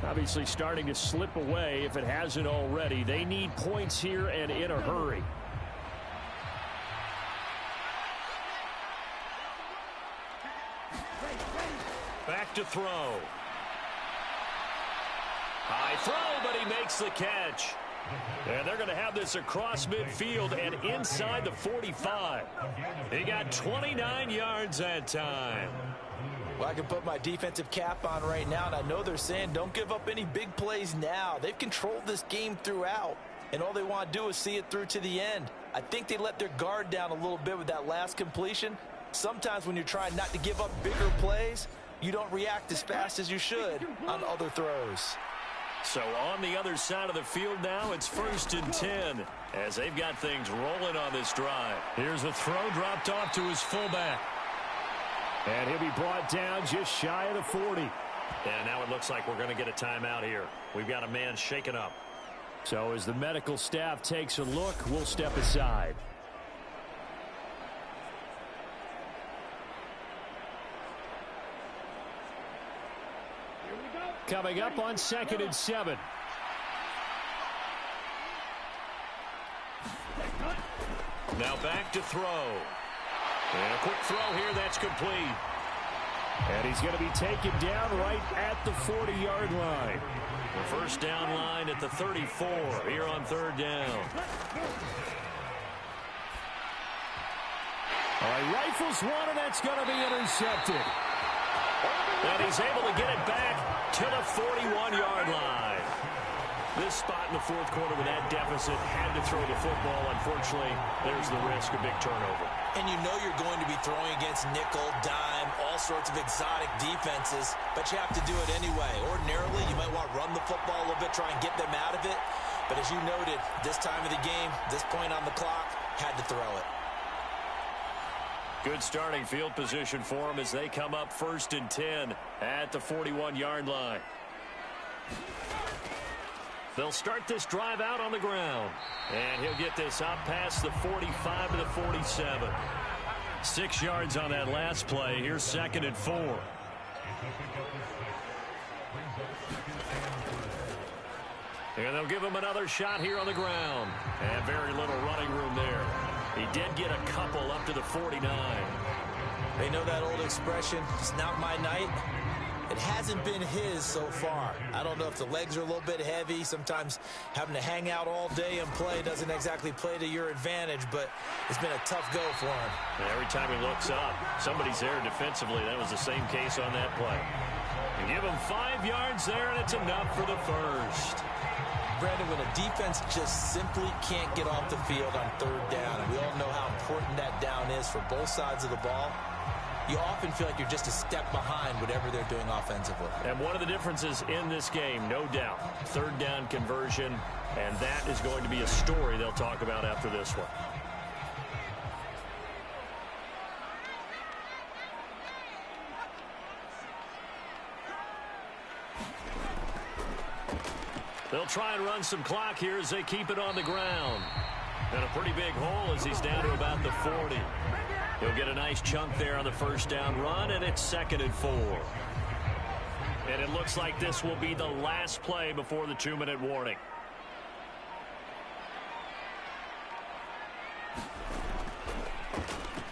S7: obviously starting to slip away if it hasn't already. They need points here and in a hurry.
S2: Back to throw. High throw, but he makes the catch. And they're going to have this across midfield and inside the 45. He got 29 yards that time.
S3: Well, I can put my defensive cap on right now, and I know they're saying don't give up any big plays now. They've controlled this game throughout, and all they want to do is see it through to the end. I think they let their guard down a little bit with that last completion. Sometimes when you're trying not to give up bigger plays, you don't react as fast as you should on other throws.
S2: So on the other side of the field now, it's 1st and 10 as they've got things rolling on this drive.
S7: Here's a throw dropped off to his fullback. And he'll be brought down just shy of the 40.
S2: And now it looks like we're going to get a timeout here. We've got a man shaken up.
S7: So as the medical staff takes a look, we'll step aside. coming up on 2nd and 7.
S2: Now back to throw. And a quick throw here, that's complete.
S7: And he's going to be taken down right at the 40-yard line.
S2: The first down line at the 34 here on 3rd down.
S7: All right, rifles one, and that's going to be intercepted.
S2: And he's able to get it back to the 41-yard line. This spot in the 4th quarter with that deficit, had to throw the football. Unfortunately, there's the risk of big turnover.
S8: And you know you're going to be throwing against nickel, dime, all sorts of exotic defenses, but you have to do it anyway. Ordinarily, you might want to run the football a little bit, try and get them out of it. But as you noted, this time of the game, this point on the clock, had to throw it.
S2: Good starting field position for them as they come up 1st and 10 at the 41-yard line. They'll start this drive out on the ground. And he'll get this out past the 45 to the 47. 6 yards on that last play. Here's 2nd and 4. And they'll give him another shot here on the ground. And very little running room there. He did get a couple up to the 49.
S8: They know that old expression, it's not my night. It hasn't been his so far. I don't know if the legs are a little bit heavy. Sometimes having to hang out all day and play doesn't exactly play to your advantage, but it's been a tough go for him.
S2: And every time he looks up, somebody's there defensively. That was the same case on that play. You give him 5 yards there, and it's enough for the first.
S8: Brandon, when a defense just simply can't get off the field on 3rd down, and we all know how important that down is for both sides of the ball, you often feel like you're just a step behind whatever they're doing offensively.
S2: And one of the differences in this game, no doubt, 3rd down conversion, and that is going to be a story they'll talk about after this one. They'll try and run some clock here as they keep it on the ground. And a pretty big hole as he's down to about the 40. He'll get a nice chunk there on the first down run, and it's 2nd and 4. And it looks like this will be the last play before the 2-minute warning.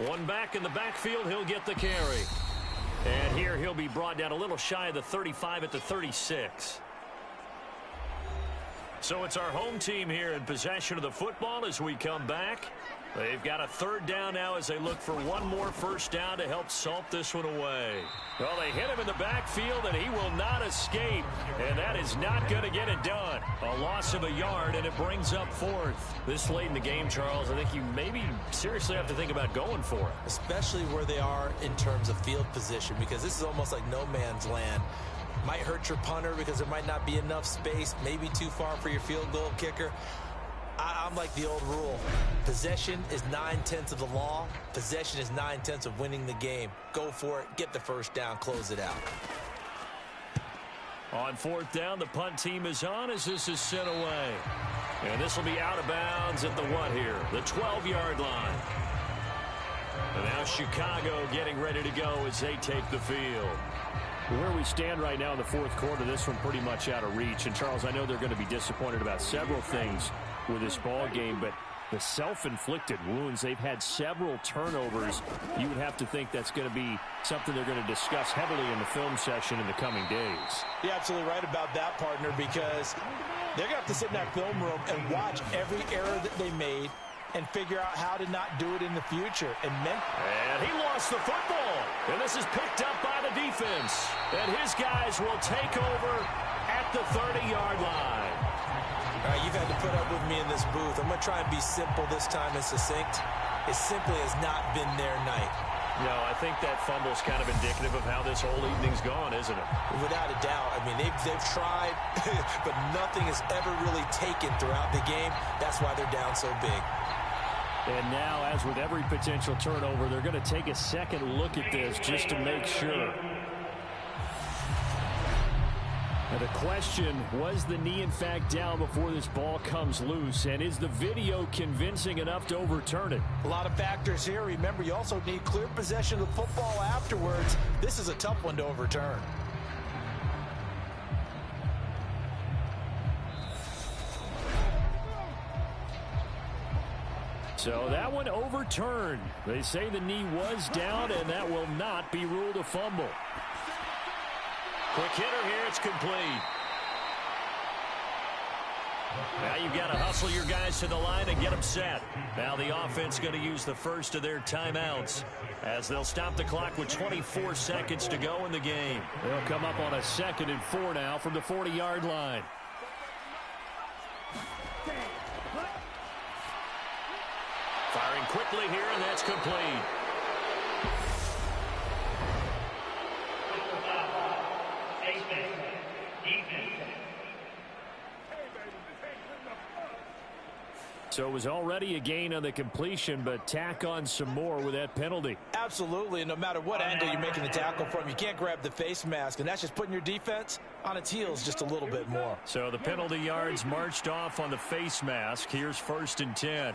S2: One back in the backfield, he'll get the carry. And here he'll be brought down a little shy of the 35 at the 36. So it's our home team here in possession of the football as we come back. They've got a 3rd down now as they look for one more first down to help salt this one away. Well, they hit him in the backfield, and he will not escape. And that is not going to get it done. A loss of a yard, and it brings up 4th. This late in the game, Charles, I think you maybe seriously have to think about going for it.
S8: Especially where they are in terms of field position, because this is almost like no man's land. Might hurt your punter because there might not be enough space, maybe too far for your field goal kicker. I'm like the old rule. Possession is 9/10 of the law. Possession is 9/10 of winning the game. Go for it. Get the first down. Close it out.
S2: On 4th down, the punt team is on as this is sent away. And this will be out of bounds at the what here? The 12-yard line. And now Chicago getting ready to go as they take the field.
S7: Where we stand right now in the 4th quarter, this one pretty much out of reach. And, Charles, I know they're going to be disappointed about several things with this ball game, but the self-inflicted wounds, they've had several turnovers. You would have to think that's going to be something they're going to discuss heavily in the film session in the coming days.
S3: You're absolutely right about that, partner, because they're going to have to sit in that film room and watch every error that they made and figure out how to not do it in the future. And
S2: he lost the football. And this is picked up by the defense. And his guys will take over at the 30-yard line.
S8: All right, you've had to put up with me in this booth. I'm going to try and be simple this time and succinct. It simply has not been their night.
S2: No, I think that fumble's kind of indicative of how this whole evening's gone, isn't it?
S8: Without a doubt. I mean, they've tried, but nothing has ever really taken throughout the game. That's why they're down so big.
S7: And now, as with every potential turnover, they're going to take a second look at this just to make sure. Now the question, was the knee in fact down before this ball comes loose? And is the video convincing enough to overturn it?
S3: a lot of factors here. Remember, you also need clear possession of the football afterwards. This is a tough one to overturn.
S4: So that one overturned. They say the knee was down, and that will not be ruled a fumble.
S2: Quick hitter here. It's complete. Now you've got to hustle your guys to the line and get them set. Now the offense going to use the first of their timeouts as they'll stop the clock with 24 seconds to go in the game.
S4: They'll come up on a 2nd and 4 now from the 40-yard line.
S2: Firing quickly here, and that's complete.
S4: So it was already a gain on the completion, but tack on some more with that penalty.
S8: Absolutely. No matter what angle you're making the tackle from, you can't grab the face mask, and that's just putting your defense on its heels just a little bit more.
S2: So the penalty yards marched off on the face mask. Here's 1st and 10.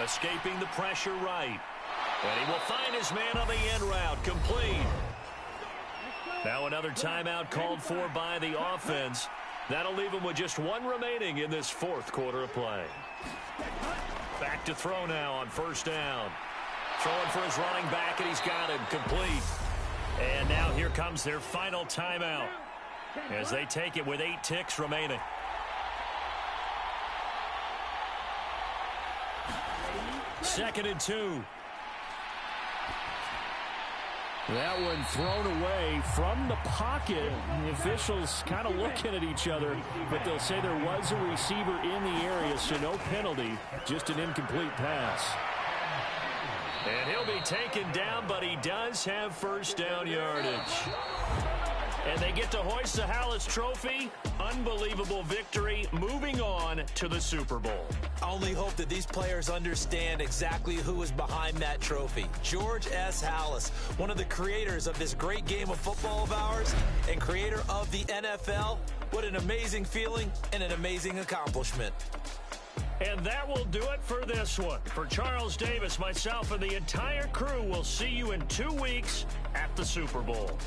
S2: Escaping the pressure right. And he will find his man on the end route. Complete. Now another timeout called for by the offense. That'll leave him with just one remaining in this 4th quarter of play. Back to throw now on 1st down. Throwing for his running back, and he's got him. Complete. And now here comes their final timeout as they take it with 8 ticks remaining. Second and 2.
S4: That one thrown away from the pocket. The officials kind of looking at each other, but they'll say there was a receiver in the area, so no penalty, just an incomplete pass.
S2: And he'll be taken down, but he does have 1st down yardage. And they get to hoist the Hallis Trophy. Unbelievable victory. Moving on to the Super Bowl.
S8: I only hope that these players understand exactly who is behind that trophy. George S. Hallis, one of the creators of this great game of football of ours and creator of the NFL. What an amazing feeling and an amazing accomplishment.
S2: And that will do it for this one. For Charles Davis, myself, and the entire crew, we'll see you in 2 weeks at the Super Bowl.